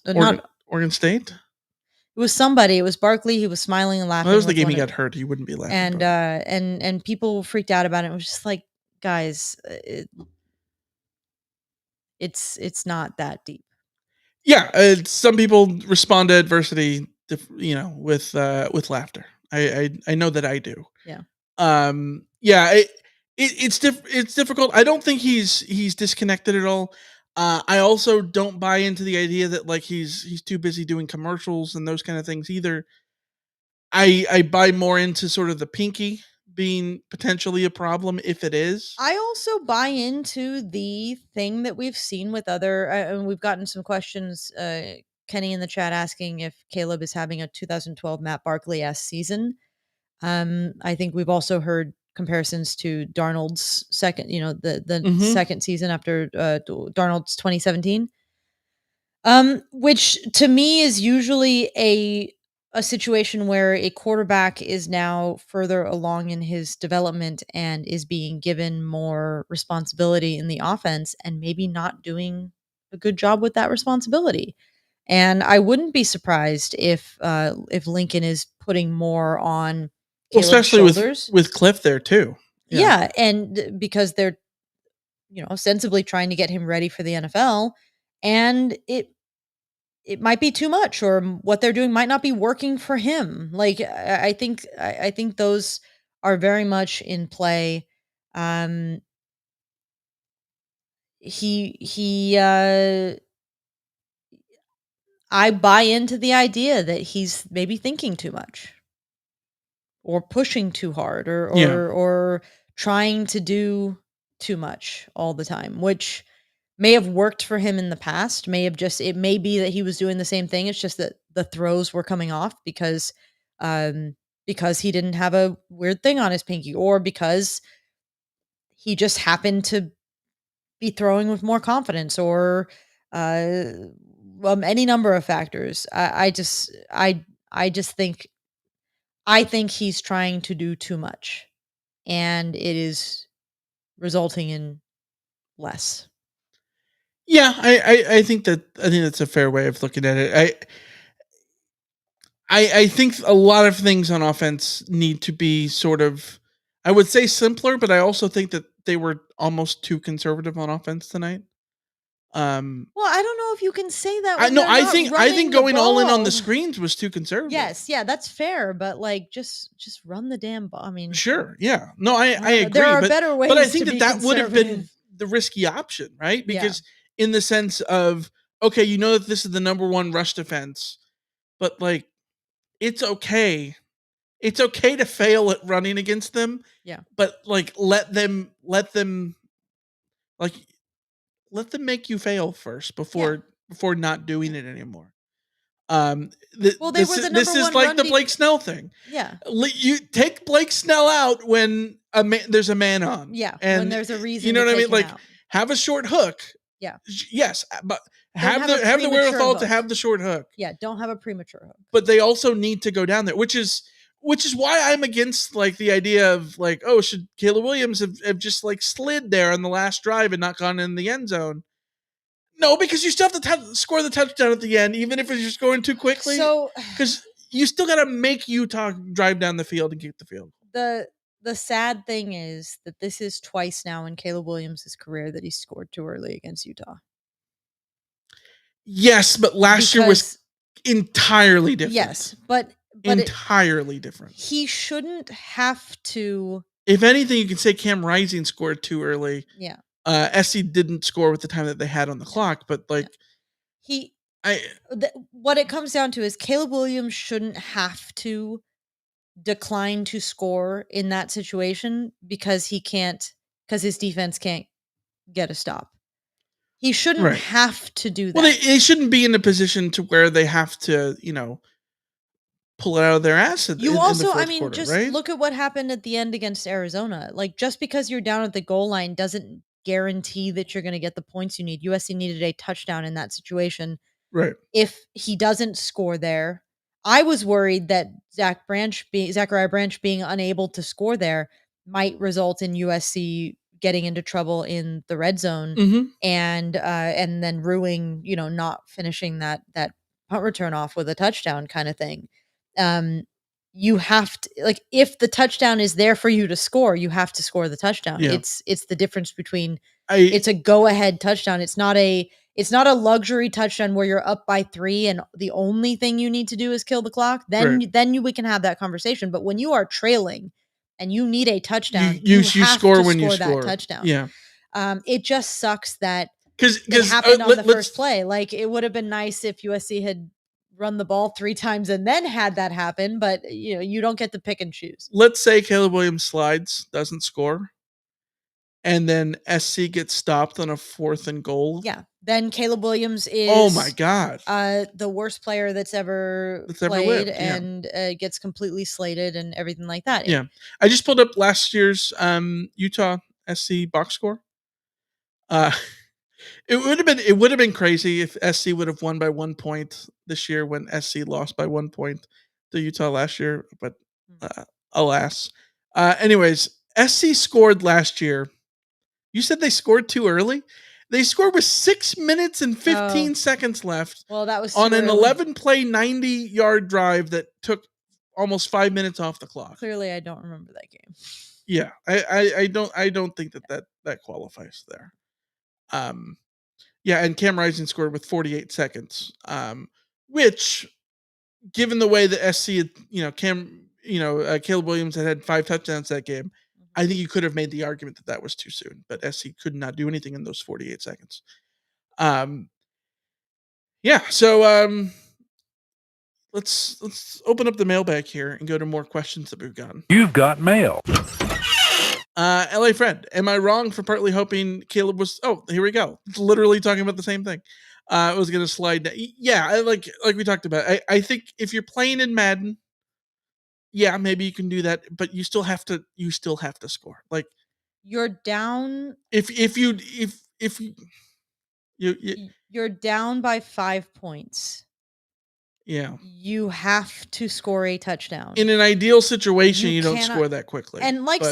not Oregon State. It was somebody. It was Barkley. He was smiling and laughing. That was the game he got hurt. He wouldn't be laughing. And people freaked out about it. It was just like, guys, it's not that deep. Yeah, some people respond to adversity, with laughter. I know that I do. Yeah. It's difficult. I don't think he's disconnected at all. I also don't buy into the idea that like he's too busy doing commercials and those kind of things either. I buy more into sort of the pinky being potentially a problem if it is. I also buy into the thing that we've seen with other, and we've gotten some questions. Kenny in the chat asking if Caleb is having a 2012 Matt Barkley-esque season. I think we've also heard comparisons to Darnold's second, the second season after Darnold's 2017, which to me is usually a situation where a quarterback is now further along in his development and is being given more responsibility in the offense and maybe not doing a good job with that responsibility. And I wouldn't be surprised if Lincoln is putting more on Caleb's especially shoulders. with Cliff there too. Yeah, and because they're ostensibly trying to get him ready for the NFL, and it might be too much, or what they're doing might not be working for him. Like I think those are very much in play. He I buy into the idea that he's maybe thinking too much or pushing too hard or trying to do too much all the time, which may have worked for him in the past, it may be that he was doing the same thing. It's just that the throws were coming off because he didn't have a weird thing on his pinky, or because he just happened to be throwing with more confidence, or any number of factors. I just think he's trying to do too much, and it is resulting in less. Yeah, I think that's a fair way of looking at it. I think a lot of things on offense need to be sort of, I would say, simpler, but I also think that they were almost too conservative on offense tonight. Well, I don't know if you can say that. I think going all in on the screens was too conservative. Yes, yeah, that's fair, but like just run the damn ball. I mean, sure, yeah, no, I agree. There are better ways, but I think to that would have been the risky option, right? Because in the sense of, okay, that this is the number one rush defense, but like, it's okay. It's okay to fail at running against them. Yeah. But like, let them make you fail first before not doing it anymore. They were the number this is one like run the Blake Snell thing. Yeah. You take Blake Snell out when there's a man on. Yeah. And when there's a reason. You know to what I take mean? him Like, out. have a short hook. Yeah. Yes, but Don't have the wherewithal hook. to have the short hook. Yeah. Don't have a premature hook. But they also need to go down there, which is why I'm against like the idea of like, oh, should Caleb Williams have just like slid there on the last drive and not gone in the end zone? No, because you still have to score the touchdown at the end, even if it's just going too quickly. So, because you still got to make Utah drive down the field and kick the field. The sad thing is that this is twice now in Caleb Williams' career that he scored too early against Utah. Yes, but last year was entirely different. Yes, but entirely different. He shouldn't have to. If anything, you can say Cam Rising scored too early. Yeah. SC didn't score with the time that they had on the clock, but like what it comes down to is Caleb Williams shouldn't have to decline to score in that situation because his defense can't get a stop. He shouldn't have to do that. Well, they shouldn't be in a position to where they have to, pull it out of their ass. You also, quarter, just right? look at what happened at the end against Arizona. Like, just because you're down at the goal line doesn't guarantee that you're going to get the points you need. USC needed a touchdown in that situation. Right. If he doesn't score there, I was worried that Zachariah Branch being unable to score there might result in USC getting into trouble in the red zone and then ruining, not finishing that punt return off with a touchdown kind of thing. You have to, like, if the touchdown is there for you to score, you have to score the touchdown. Yeah. It's the difference between it's a go ahead touchdown. It's not a luxury touchdown where you're up by 3 and the only thing you need to do is kill the clock. Then we can have that conversation. But when you are trailing and you need a touchdown, you have score to when you score that score. touchdown. Yeah. It just sucks that it happened on the first play. Like, it would have been nice if USC had run the ball 3 times and then had that happen, but you don't get to pick and choose. Let's say Caleb Williams slides, doesn't score, and then SC gets stopped on a 4th and goal. Yeah. Then Caleb Williams is, oh my God, the worst player that's ever played lived, and gets completely slated and everything like that. Yeah. I just pulled up last year's Utah SC box score. It would have been crazy if SC would have won by 1 point this year when SC lost by 1 point the Utah last year, but alas. Anyways, SC scored last year. You said they scored too early? They scored with 6 minutes and 15 seconds left. Well, that was on too an early. 11-play, 90-yard drive that took almost 5 minutes off the clock. Clearly, I don't remember that game. Yeah, I don't think that qualifies there. Yeah, and Cam Rising scored with 48 seconds. Which, given the way that SC had, Caleb Williams had 5 touchdowns that game, I think you could have made the argument that was too soon, but SC could not do anything in those 48 seconds. Yeah, so let's open up the mailbag here and go to more questions that we've gotten. You've got mail. LA Fred, am I wrong for partly hoping Caleb was? Oh, here we go. It's literally talking about the same thing. I was going to slide down. Yeah, like we talked about. I think if you're playing in Madden, yeah, maybe you can do that, but you still have to score. Like you're down. If you're down by 5 points. Yeah. You have to score a touchdown. In an ideal situation, you don't score that quickly. And like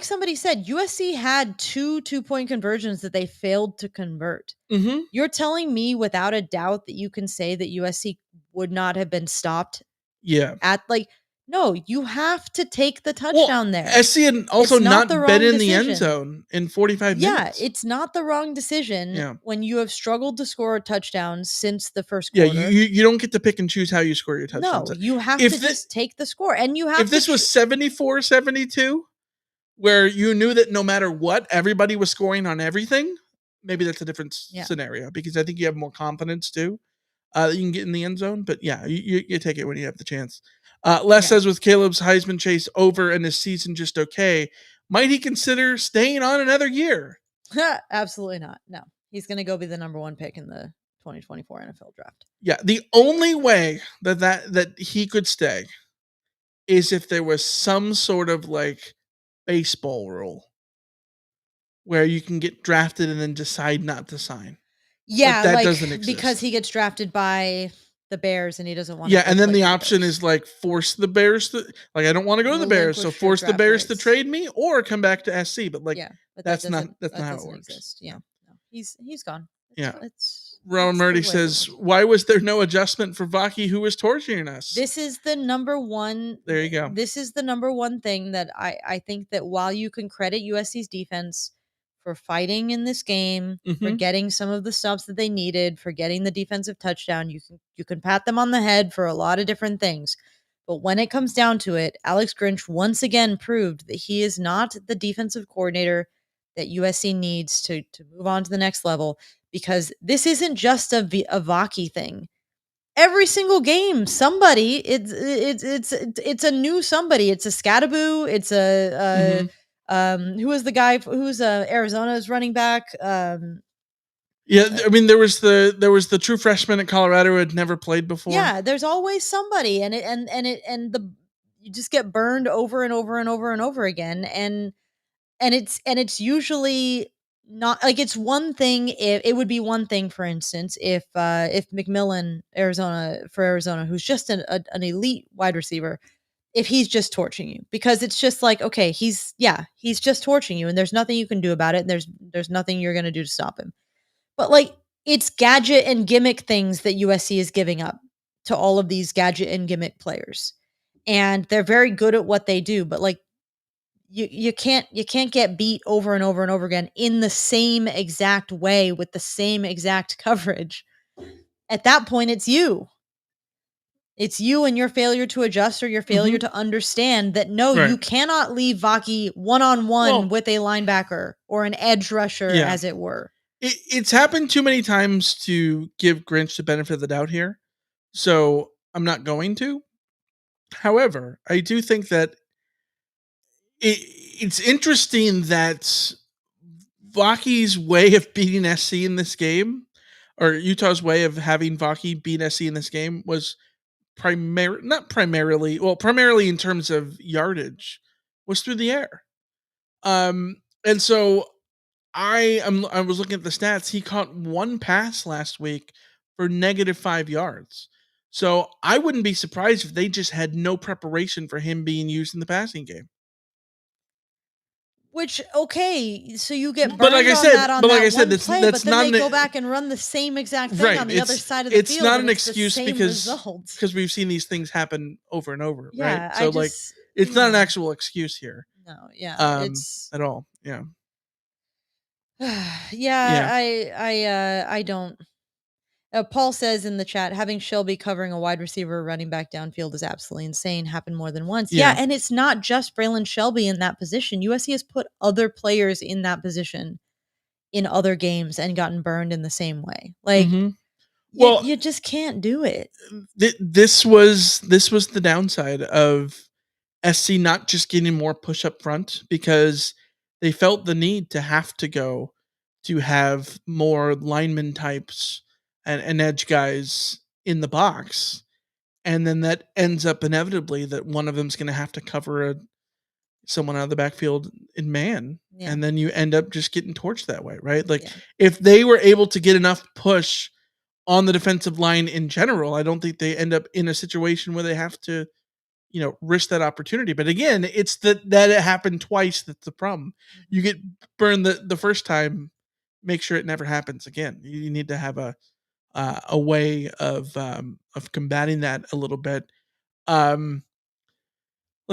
somebody said, USC had 2 2-point conversions that they failed to convert. Mm-hmm. You're telling me without a doubt that you can say that USC would not have been stopped? Yeah. No, you have to take the touchdown there. SC had also not been in the end zone in 45 minutes. Yeah, it's not the wrong decision when you have struggled to score a touchdown since the first quarter. Yeah, you don't get to pick and choose how you score your touchdowns. No, you have to just take the score. And you have if this was 74-72, where you knew that no matter what, everybody was scoring on everything, maybe that's a different scenario, because I think you have more confidence too that you can get in the end zone. But yeah, you take it when you have the chance. Les says, with Caleb's Heisman chase over and his season just okay, might he consider staying on another year? Absolutely not. No, he's going to go be the number 1 pick in the 2024 NFL draft. Yeah, the only way that he could stay is if there was some sort of like baseball rule where you can get drafted and then decide not to sign. Yeah, that doesn't exist because he gets drafted by the Bears and he doesn't want to. Yeah, and then the option is like force the Bears to, like, I don't want to go to the Bears, so force the Bears to trade me or come back to SC. But like, that's not how it works. Exist. Yeah, no, he's gone. Ron Murdy says, why was there no adjustment for Vaki, who was torturing us? This is the number one. There you go. This is the number one thing that I think that while you can credit USC's defense for fighting in this game, for getting some of the stops that they needed, for getting the defensive touchdown, you can pat them on the head for a lot of different things. But when it comes down to it, Alex Grinch once again proved that he is not the defensive coordinator that USC needs to move on to the next level, because this isn't just a Vaki thing. Every single game, somebody, it's a new somebody. It's a Scadaboo. It's a who is the guy who's Arizona's running back? I mean, there was the true freshman at Colorado who had never played before. Yeah, there's always somebody, you just get burned over and over and over and over again, and it's usually not like, it's one thing if it would be one thing, for instance, if McMillan Arizona, who's just an elite wide receiver, if he's just torching you, because it's just like, okay, he's just torching you and there's nothing you can do about it. And there's nothing you're going to do to stop him. But like, it's gadget and gimmick things that USC is giving up to all of these gadget and gimmick players. And they're very good at what they do, but like, you can't get beat over and over and over again in the same exact way with the same exact coverage. At that point, it's you. It's you and your failure to adjust or your failure to understand that, no, you cannot leave Vaki one-on-one with a linebacker or an edge rusher, as it were. It's happened too many times to give Grinch the benefit of the doubt here, so I'm not going to. However, I do think that it's interesting that Vaki's way of beating SC in this game, or Utah's way of having Vaki beat SC in this game, was primarily in terms of yardage, was through the air. And so I was looking at the stats. He caught one pass last week for -5 yards. So I wouldn't be surprised if they just had no preparation for him being used in the passing game. Which, okay, so you get burned But like I on said, that on but like that I said, one play, but then they not go back and run the same exact thing right. on the other side of the It's field. not and an it's excuse the same because result. we've seen these things happen over and over, Yeah, right? So like it's not an actual excuse here. No, yeah, it's at all. Yeah. yeah, I don't. Paul says in the chat, having Shelby covering a wide receiver or running back downfield is absolutely insane. Happened more than once. Yeah, and it's not just Braylon Shelby in that position. USC has put other players in that position in other games and gotten burned in the same way. Like, well, you just can't do it. This was the downside of SC not just getting more push up front, because they felt the need to have to go to have more lineman types and edge guys in the box. And then that ends up inevitably that one of them's going to have to cover someone out of the backfield in man. Yeah. And then you end up just getting torched that way, right? Like if they were able to get enough push on the defensive line in general, I don't think they end up in a situation where they have to, risk that opportunity. But again, it's that it happened twice. That's the problem. You get burned the first time, make sure it never happens again. You need to have a way of combating that a little bit. Let's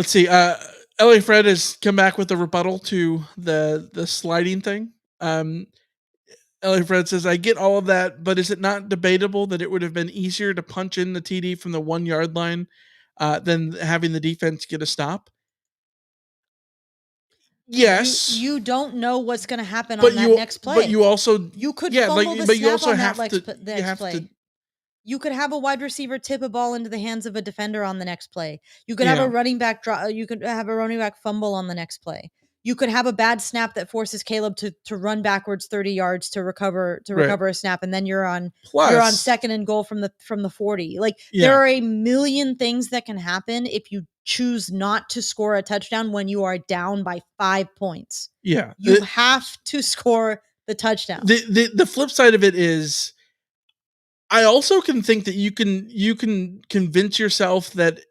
see. LA Fred has come back with a rebuttal to the sliding thing. LA Fred says, I get all of that, but is it not debatable that it would have been easier to punch in the TD from the 1 yard line than having the defense get a stop? Yes. You don't know what's going to happen on that next play. But you also could fumble the snap on that next play. You could have a wide receiver tip a ball into the hands of a defender on the next play. You could have a running back you could have a running back fumble on the next play. You could have a bad snap that forces Caleb to run backwards 30 yards to recover a snap, and then you're on second and goal from the 40. Like there are a million things that can happen if you choose not to score a touchdown when you are down by 5 points. Yeah. You have to score the touchdown. The flip side of it is, I also can think that you can convince yourself that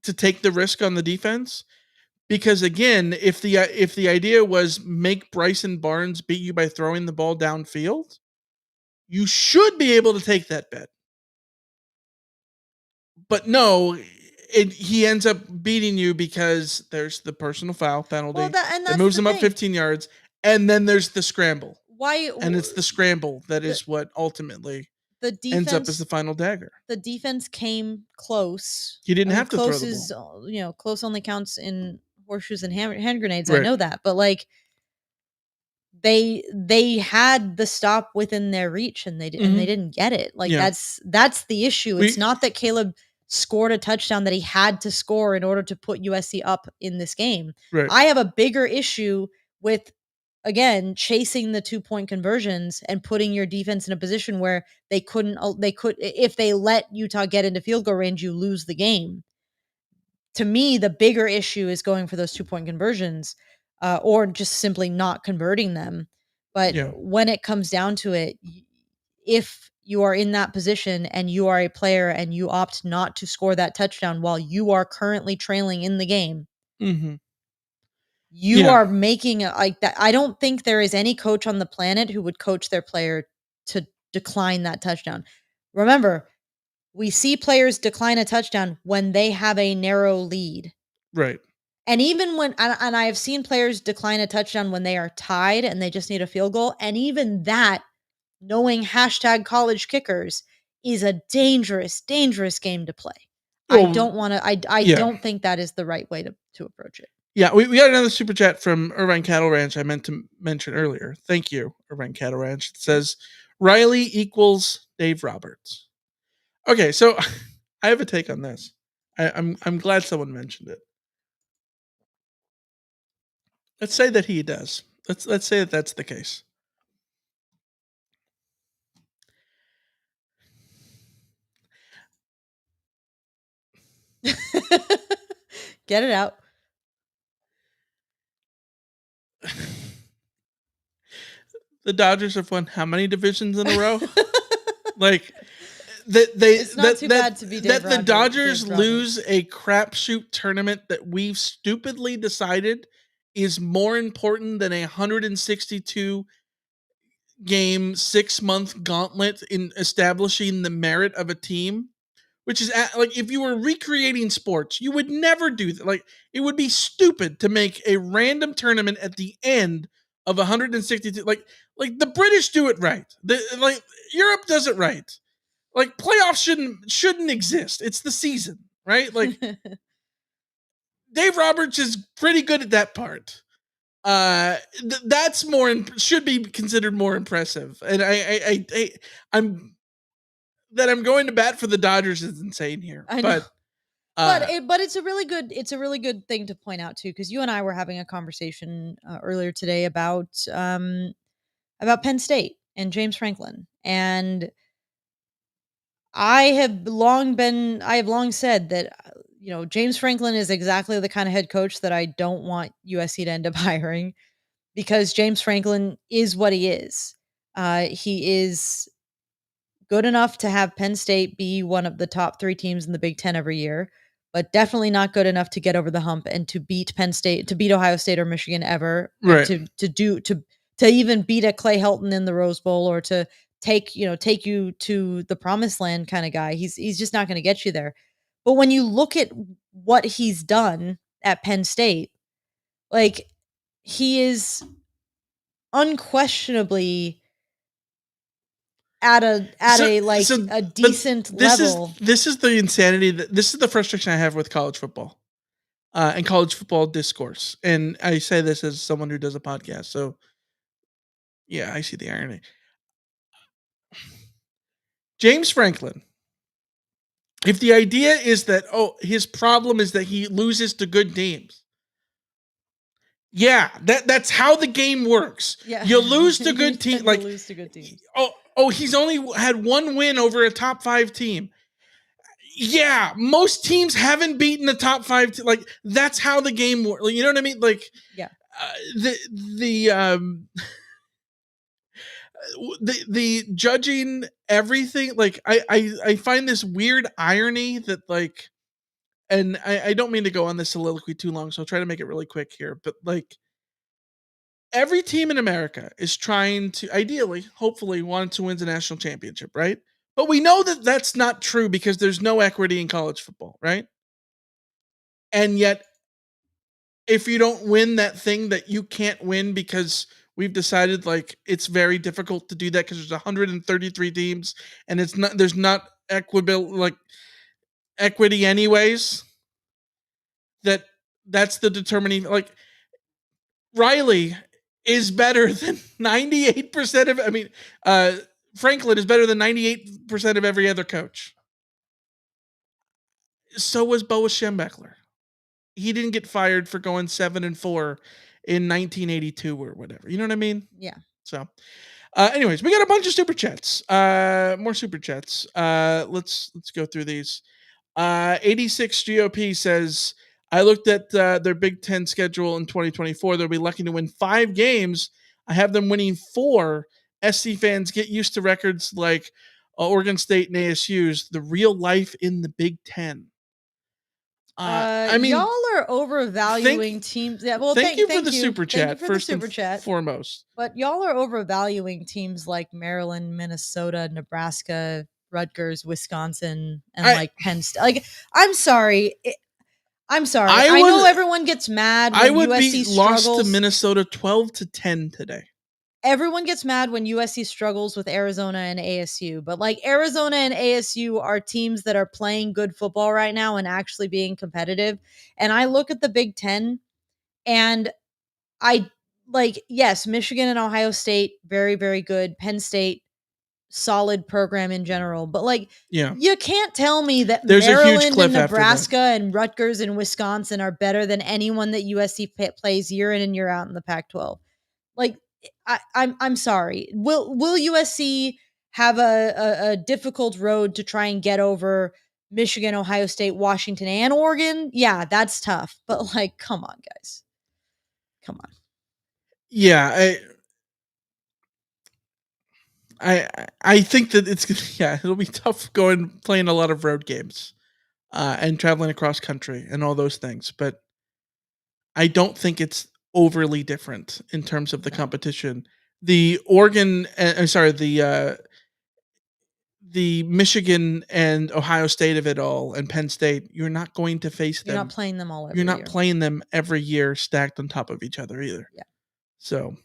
to take the risk on the defense, because again, if the idea was make Bryson Barnes beat you by throwing the ball downfield, you should be able to take that bet. But no, he ends up beating you because there's the personal foul penalty that moves him up 15 yards, and then there's the scramble. And it's the scramble that is what ultimately ends up as the final dagger. The defense came close. He didn't have to throw the ball. Close only counts in horseshoes and hand grenades. Right. I know that, but like they had the stop within their reach, and they didn't get it. Like that's the issue. It's not that Caleb scored a touchdown that he had to score in order to put USC up in this game. Right. I have a bigger issue with, again, chasing the 2-point conversions and putting your defense in a position where they could, if they let Utah get into field goal range, you lose the game. To me, the bigger issue is going for those 2-point conversions, or just simply not converting them. But when it comes down to it, if you are in that position and you are a player and you opt not to score that touchdown while you are currently trailing in the game, you are making like that. I don't think there is any coach on the planet who would coach their player to decline that touchdown. Remember, we see players decline a touchdown when they have a narrow lead. Right. And even when, and I have seen players decline a touchdown when they are tied and they just need a field goal. And even that, knowing #college kickers, is a dangerous, dangerous game to play. I don't want to, I don't think that is the right way to approach it. Yeah, we got another super chat from Irvine Cattle Ranch I meant to mention earlier. Thank you, Irvine Cattle Ranch. It says, Riley equals Dave Roberts. Okay, so I have a take on this. I'm glad someone mentioned it. Let's say that he does. Let's say that that's the case. Get it out. The Dodgers have won how many divisions in a row? Like, It's not too bad to be Dave that the Rogers- Dodgers Dave Rogers. lose a crapshoot tournament that we've stupidly decided is more important than a 162 game 6-month gauntlet in establishing the merit of a team, which is like if you were recreating sports, you would never do that. Like it would be stupid to make a random tournament at the end of 162. Like the British do it right. Like Europe does it right. Like playoffs shouldn't exist. It's the season, right? Like Dave Roberts is pretty good at that part. That's should be considered more impressive. And I'm going to bat for the Dodgers is insane here. I know. But But it's a really good thing to point out too, because you and I were having a conversation earlier today about Penn State and James Franklin, and I have long said that James Franklin is exactly the kind of head coach that I don't want USC to end up hiring, because James Franklin is what he is. He is good enough to have Penn State be one of the top 3 teams in the Big Ten every year, but definitely not good enough to get over the hump and to beat Penn State, to beat Ohio State or Michigan ever, right. to even beat a Clay Helton in the Rose Bowl, or to take you to the promised land kind of guy. He's just not going to get you there. But when you look at what he's done at Penn State, like, he is unquestionably at a decent level. This is the insanity. This is the frustration I have with college football, and college football discourse. And I say this as someone who does a podcast. So yeah, I see the irony. James Franklin, if the idea is that, his problem is that he loses to good teams. Yeah, that's how the game works. Yeah. You lose to good teams. Like, lose to good teams. He's only had one win over a top 5 team. Yeah, most teams haven't beaten the top 5. Like, that's how the game works. You know what I mean? Like, yeah. The judging everything, like I find this weird irony that, like, and I don't mean to go on this soliloquy too long, so I'll try to make it really quick here, but like every team in America is trying to ideally, hopefully, want to win the national championship, right? But we know that that's not true because there's no equity in college football, right? And yet, if you don't win that thing that you can't win because we've decided, like, it's very difficult to do that because there's 133 teams and there's not equity anyways, that's the determining, like, Riley is better than 98% of, Franklin is better than 98% of every other coach. So was Boa Schembechler. He didn't get fired for going 7-4 in 1982 or whatever. You know what I mean? Yeah. So, anyways, we got a bunch of super chats. More super chats. Let's go through these. 86 GOP says, I looked at their Big Ten schedule in 2024. They'll be lucky to win 5 games. I have them winning 4. SC fans, get used to records like Oregon State and ASU's. The real life in the Big Ten. Y'all are overvaluing teams. Yeah, well, thank you for the super chat. First and foremost. But y'all are overvaluing teams like Maryland, Minnesota, Nebraska, Rutgers, Wisconsin, and Penn State. Like, I'm sorry. I know everyone gets mad when I would USC be struggles. Lost to Minnesota 12-10 today. Everyone gets mad when USC struggles with Arizona and ASU, but like, Arizona and ASU are teams that are playing good football right now and actually being competitive. And I look at the Big Ten and yes, Michigan and Ohio State, very, very good. Penn State, solid program in general. But like, you can't tell me that there's Maryland and Nebraska and Rutgers and Wisconsin are better than anyone that USC plays year in and year out in the Pac-12. Like, I'm sorry. Will USC have a difficult road to try and get over Michigan, Ohio State, Washington, and Oregon? Yeah, that's tough. But like, come on, guys. Come on. Yeah, I think that it'll be tough playing a lot of road games, and traveling across country and all those things, but I don't think it's overly different in terms of the competition. The Oregon, the Michigan and Ohio State of it all, and Penn State, you're not going to face You're them. not playing them all every You're not year. playing them every year stacked on top of each other either. Yeah. So,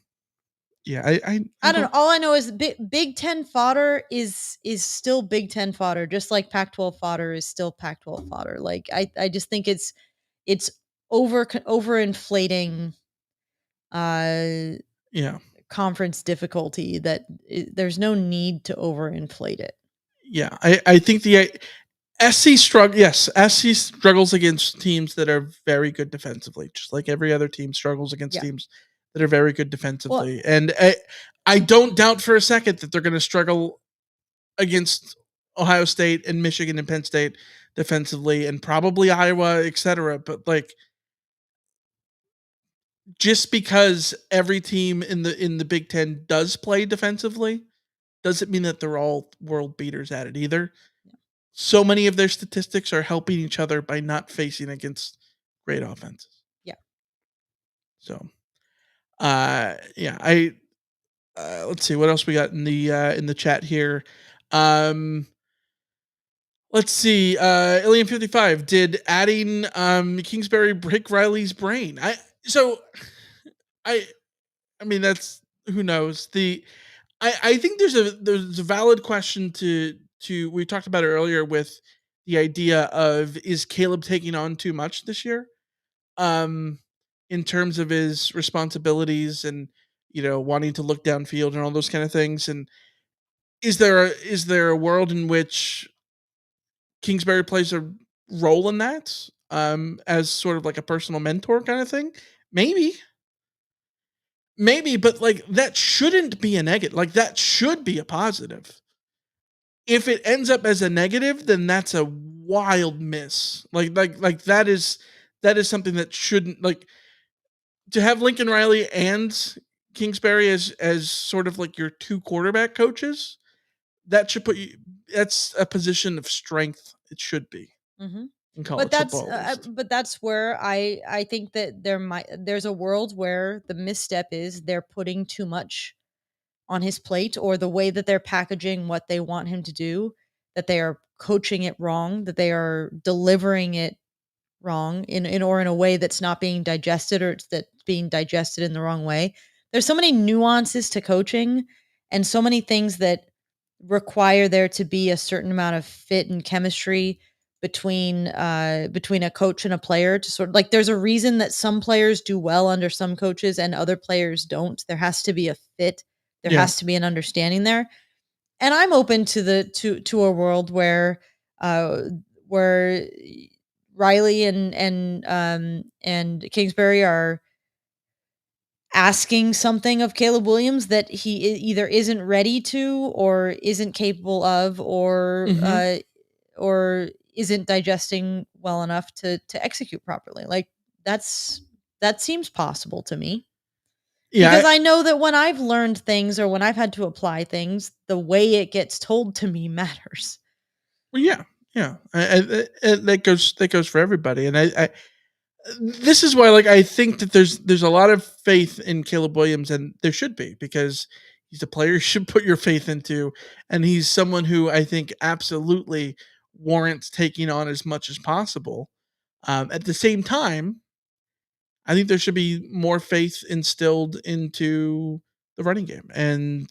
yeah, I don't know. All I know is Big Ten fodder is still Big Ten fodder, just like Pac-12 fodder is still Pac-12 fodder. Like I just think it's overinflating conference difficulty that there's no need to overinflate it. Yeah, I think the SC struggles against teams that are very good defensively, just like every other team struggles against teams that are very good defensively. And I don't doubt for a second that they're going to struggle against Ohio State and Michigan and Penn State defensively, and probably Iowa, etc. But like, just because every team in the Big Ten does play defensively, doesn't mean that they're all world beaters at it either. So many of their statistics are helping each other by not facing against great offenses. Yeah. So, let's see what else we got in the chat here. Let's see. Alien 55, did adding Kingsbury break Riley's brain? I mean, that's, who knows. I think there's a valid question to we talked about it earlier with the idea of, is Caleb taking on too much this year? In terms of his responsibilities and, wanting to look downfield and all those kind of things. And is there a world in which Kingsbury plays a role in that, as sort of like a personal mentor kind of thing? Maybe, but like, that shouldn't be a negative. Like, that should be a positive. If it ends up as a negative, then that's a wild miss. Like that is something that shouldn't, like, to have Lincoln Riley and Kingsbury as sort of like your two quarterback coaches. That should put you. That's a position of strength. It should be. Mm-hmm. In college football. But that's where I think that there's a world where the misstep is they're putting too much on his plate, or the way that they're packaging what they want him to do, that they are coaching it wrong, that they are delivering it wrong in a way that's not being digested, or that's being digested in the wrong way. There's so many nuances to coaching, and so many things that require there to be a certain amount of fit and chemistry between a coach and a player, to sort of, like, there's a reason that some players do well under some coaches and other players don't. There has to be a fit. There has to be an understanding there. And I'm open to a world where Riley and Kingsbury are asking something of Caleb Williams that he either isn't ready to, or isn't capable of, or isn't digesting well enough to execute properly. Like, that seems possible to me. Yeah, because I know that when I've learned things, or when I've had to apply things, the way it gets told to me matters. Well, yeah. That goes for everybody. And I this is why, like, I think that there's a lot of faith in Caleb Williams, and there should be, because he's a player you should put your faith into, and he's someone who I think absolutely warrants taking on as much as possible. At the same time, I think there should be more faith instilled into the running game and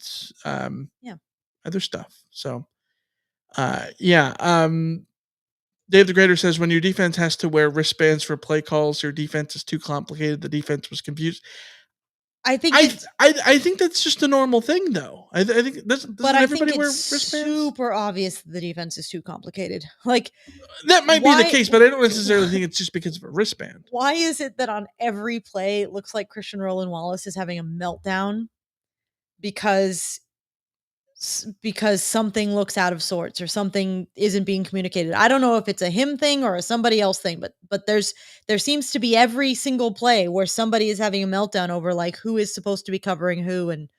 other stuff. So, Dave the Greater says, when your defense has to wear wristbands for play calls, your defense is too complicated. The defense was confused. I think that's just a normal thing, though. I think doesn't everybody wear wristbands? Super obvious that the defense is too complicated. Like, that might be the case, but I don't necessarily think it's just because of a wristband. Why is it that on every play it looks like Christian Roland Wallace is having a meltdown because something looks out of sorts, or something isn't being communicated? I don't know if it's a him thing or a somebody else thing, but there seems to be every single play where somebody is having a meltdown over, like, who is supposed to be covering who, and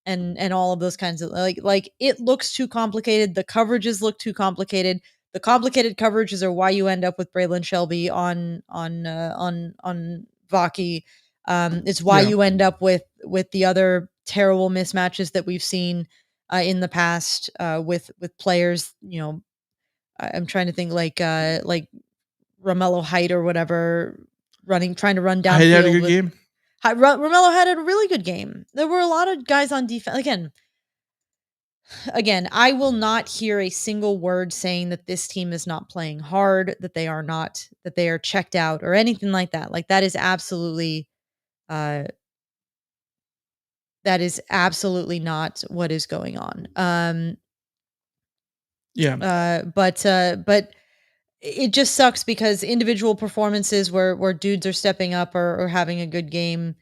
and all of those kinds of like it looks too complicated. The coverages look too complicated. The complicated coverages are why you end up with Braylon Shelby on Vaki. It's why you end up with the other terrible mismatches that we've seen in the past with players. I'm trying to think like Romello Height or whatever trying to run downfield. Height had a good game. Romello had a really good game. There were a lot of guys on defense. Again, I will not hear a single word saying that this team is not playing hard, that they are checked out or anything like that. Like that is absolutely not what is going on. But it just sucks because individual performances where dudes are stepping up or having a good game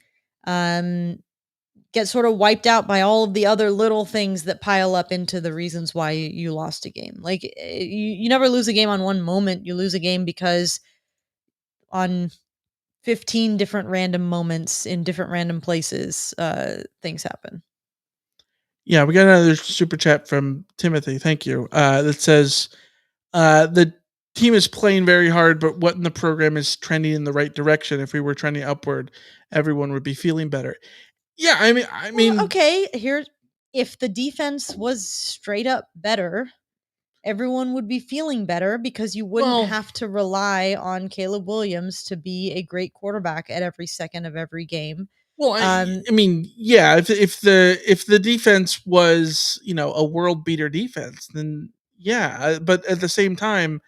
get sort of wiped out by all of the other little things that pile up into the reasons why you lost a game. Like you never lose a game on one moment. You lose a game because on 15 different random moments in different random places, things happen. Yeah, we got another super chat from Timothy. Thank you. That says the team is playing very hard, but what in the program is trending in the right direction? If we were trending upward, everyone would be feeling better. Yeah, I mean, okay. If the defense was straight up better, everyone would be feeling better because you wouldn't have to rely on Caleb Williams to be a great quarterback at every second of every game. Well, I mean, yeah, if the defense was, a world beater defense, then yeah, but at the same time,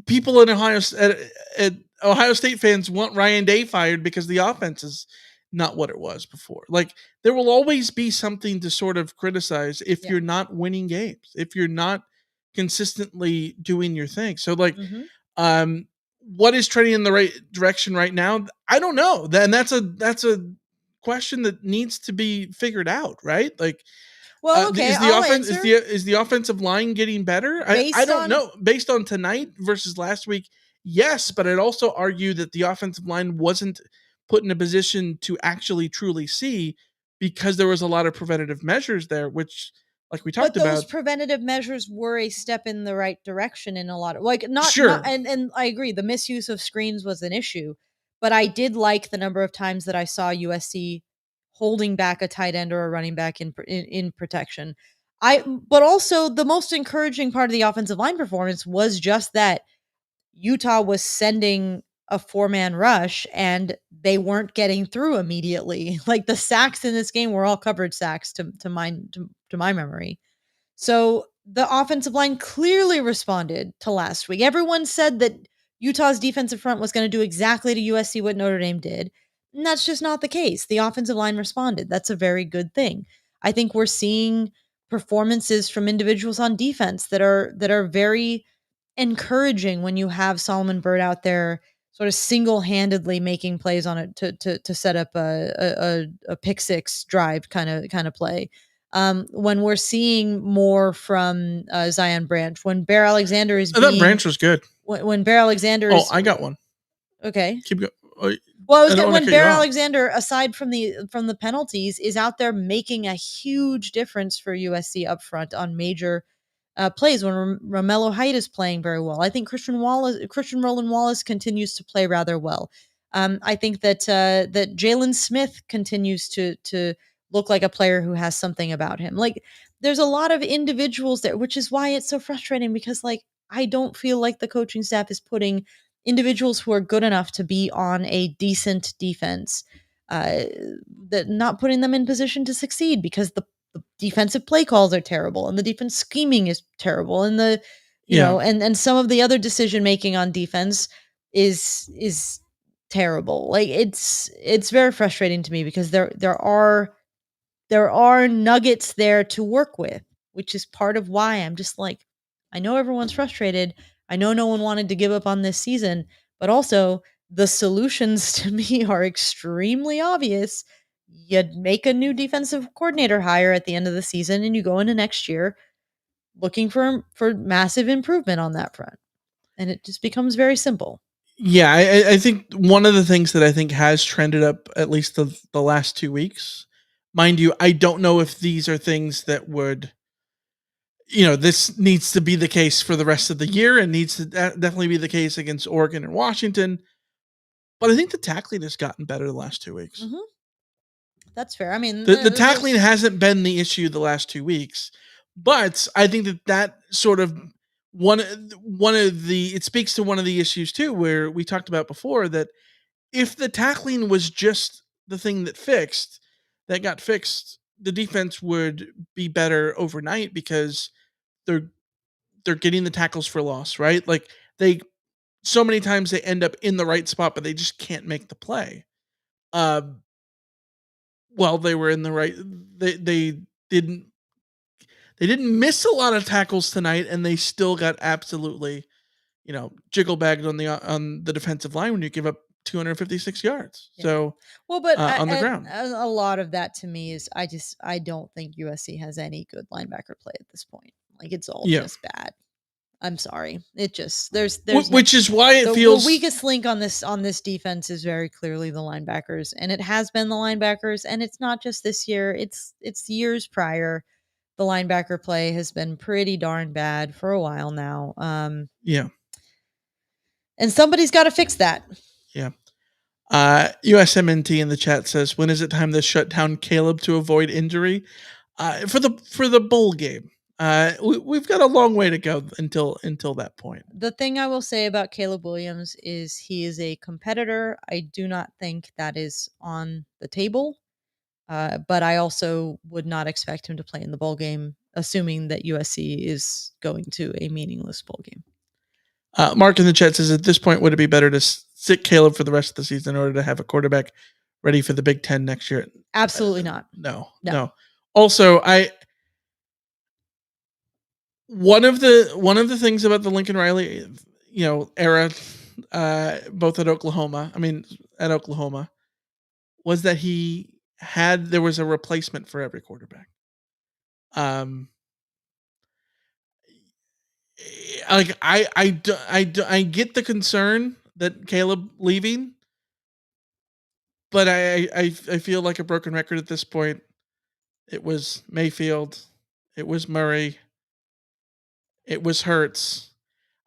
people in Ohio State fans want Ryan Day fired because the offense is not what it was before. Like there will always be something to sort of criticize if you're not winning games, if you're not consistently doing your thing. So like, what is trending in the right direction right now? I don't know. And that's a question that needs to be figured out, right? Like, well, okay, is the offensive line getting better? I don't know. Based on tonight versus last week, yes, but I'd also argue that the offensive line wasn't put in a position to actually truly see because there was a lot of preventative measures there, which, like we talked about, those preventative measures were a step in the right direction in a lot of and I agree the misuse of screens was an issue, but I did like the number of times that I saw USC holding back a tight end or a running back in protection. But also the most encouraging part of the offensive line performance was just that Utah was sending a 4-man rush and they weren't getting through immediately. Like the sacks in this game were all coverage sacks to my memory. So the offensive line clearly responded to last week. Everyone said that Utah's defensive front was going to do exactly to USC what Notre Dame did. And that's just not the case. The offensive line responded. That's a very good thing. I think we're seeing performances from individuals on defense that are very encouraging when you have Solomon Byrd out there sort of single-handedly making plays on it to set up a pick six drive kind of play. When we're seeing more from Zion Branch, when Bear Alexander is that Branch was good. When Bear Alexander is... I got one. Okay. Keep going. Well, when Bear Alexander, aside from the penalties, is out there making a huge difference for USC up front on major plays when Romello Height is playing very well. I think Christian Roland Wallace continues to play rather well. I think that Jalen Smith continues to look like a player who has something about him. Like there's a lot of individuals there, which is why it's so frustrating because like I don't feel like the coaching staff is putting individuals who are good enough to be on a decent defense, that not putting them in position to succeed because the defensive play calls are terrible and the defense scheming is terrible and the and some of the other decision making on defense is terrible. Like it's very frustrating to me because there are nuggets there to work with, which is part of why I'm just like, I know everyone's frustrated. I know no one wanted to give up on this season, but also the solutions to me are extremely obvious. You make a new defensive coordinator hire at the end of the season and you go into next year looking for massive improvement on that front. And it just becomes very simple. Yeah, I think one of the things that I think has trended up at least the last 2 weeks Mind you, I don't know if these are things that would, this needs to be the case for the rest of the year and needs to definitely be the case against Oregon and Washington. But I think the tackling has gotten better the last 2 weeks. Mm-hmm. That's fair. I mean, the tackling hasn't been the issue the last 2 weeks, but I think that sort of it speaks to one of the issues too, where we talked about before that if the tackling was just the thing that got fixed, the defense would be better overnight because they're getting the tackles for loss, right? Like so many times they end up in the right spot, but they just can't make the play. Well, they were in the right. They didn't miss a lot of tackles tonight, and they still got absolutely, jiggle bagged on the defensive line when you give up 256 yards. Yeah. So, but on the ground, a lot of that to me is I don't think USC has any good linebacker play at this point. Like it's all just bad. I'm sorry. It just there's which is why it feels the weakest link on this defense is very clearly the linebackers, and it has been the linebackers, and it's not just this year. It's years prior. The linebacker play has been pretty darn bad for a while now. Yeah, and somebody's got to fix that. Yeah. USMNT in the chat says, "When is it time to shut down Caleb to avoid injury?" For the bowl game. We've got a long way to go until that point. The thing I will say about Caleb Williams is he is a competitor. I do not think that is on the table, but I also would not expect him to play in the bowl game, assuming that USC is going to a meaningless bowl game. Mark in the chat says, "At this point, would it be better to sit Caleb for the rest of the season in order to have a quarterback ready for the Big Ten next year?" Absolutely not. No. Also, one of the things about the Lincoln Riley, era, both at Oklahoma, was that there was a replacement for every quarterback. Like I get the concern that Caleb leaving, but I feel like a broken record at this point. It was Mayfield, it was Murray, it was Hurts.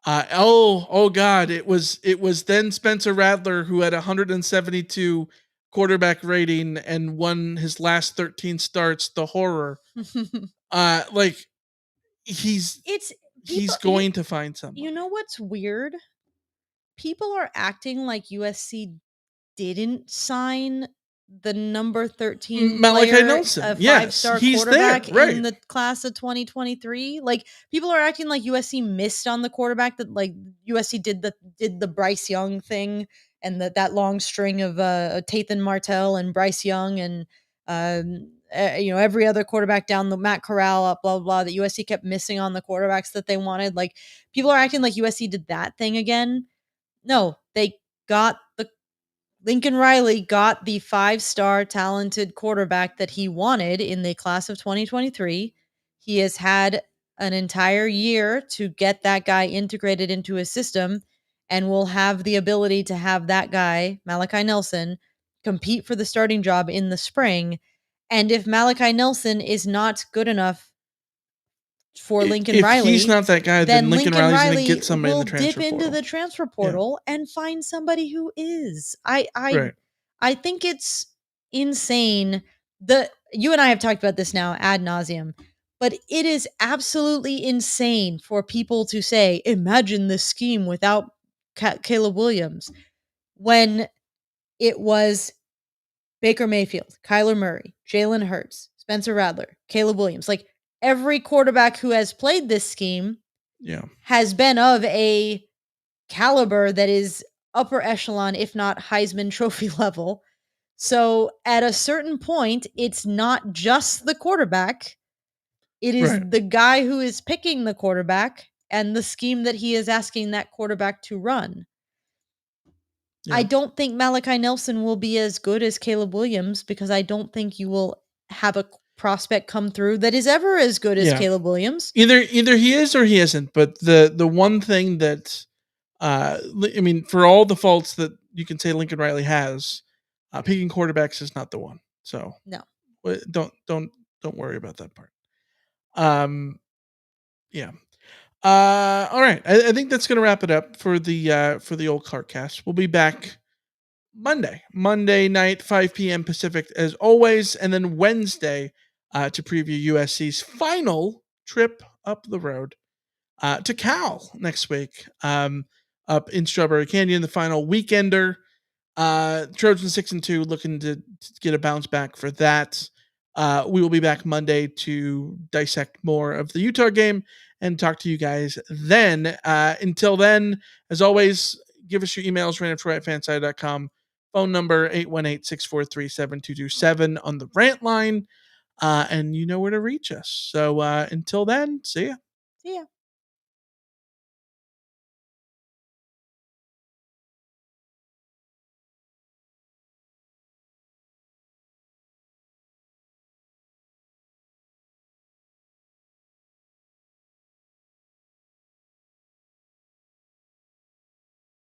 Oh God! It was then Spencer Rattler, who had 172 quarterback rating and won his last 13 starts. The horror. He's going to find somebody. You know what's weird? People are acting like USC didn't sign the number 13 Malachi player, Nelson, a 5-star quarterback right. in the class of 2023. Like people are acting like USC missed on the quarterback, that like USC did the Bryce Young thing and that long string of Tathan Martell and Bryce Young and every other quarterback down the Matt Corral, blah, blah, blah, that USC kept missing on the quarterbacks that they wanted. Like people are acting like USC did that thing again. No, they got Lincoln Riley got the 5-star talented quarterback that he wanted in the class of 2023. He has had an entire year to get that guy integrated into his system and will have the ability to have that guy, Malachi Nelson, compete for the starting job in the spring. And if Malachi Nelson is not good enough for Lincoln Riley, he's not that guy, then Lincoln Riley's going to get somebody in the transfer dip into the transfer portal and find somebody who is. I think it's insane. You and I have talked about this now ad nauseum, but it is absolutely insane for people to say, imagine this scheme without Caleb Williams, when it was Baker Mayfield, Kyler Murray, Jalen Hurts, Spencer Rattler, Caleb Williams. Like every quarterback who has played this scheme has been of a caliber that is upper echelon, if not Heisman Trophy level. So at a certain point, it's not just the quarterback. It is the guy who is picking the quarterback and the scheme that he is asking that quarterback to run. I don't think Malachi Nelson will be as good as Caleb Williams because I don't think you will have a prospect come through that is ever as good as Caleb Williams. Either he is or he isn't. But the one thing that, for all the faults that you can say Lincoln Riley has, picking quarterbacks is not the one. So no, Don't worry about that part. Yeah. All right. I think that's gonna wrap it up for the old Carcast. We'll be back Monday night, 5 p.m. Pacific, as always, and then Wednesday to preview USC's final trip up the road to Cal next week, up in Strawberry Canyon, the final weekender. Trojans 6-2, looking to get a bounce back for that. We will be back Monday to dissect more of the Utah game and talk to you guys then. Until then, as always, give us your emails, rantandtroy@fanside.com. Phone number 818-643-7227 on the Rant Line. And you know where to reach us. So until then, see ya. See ya.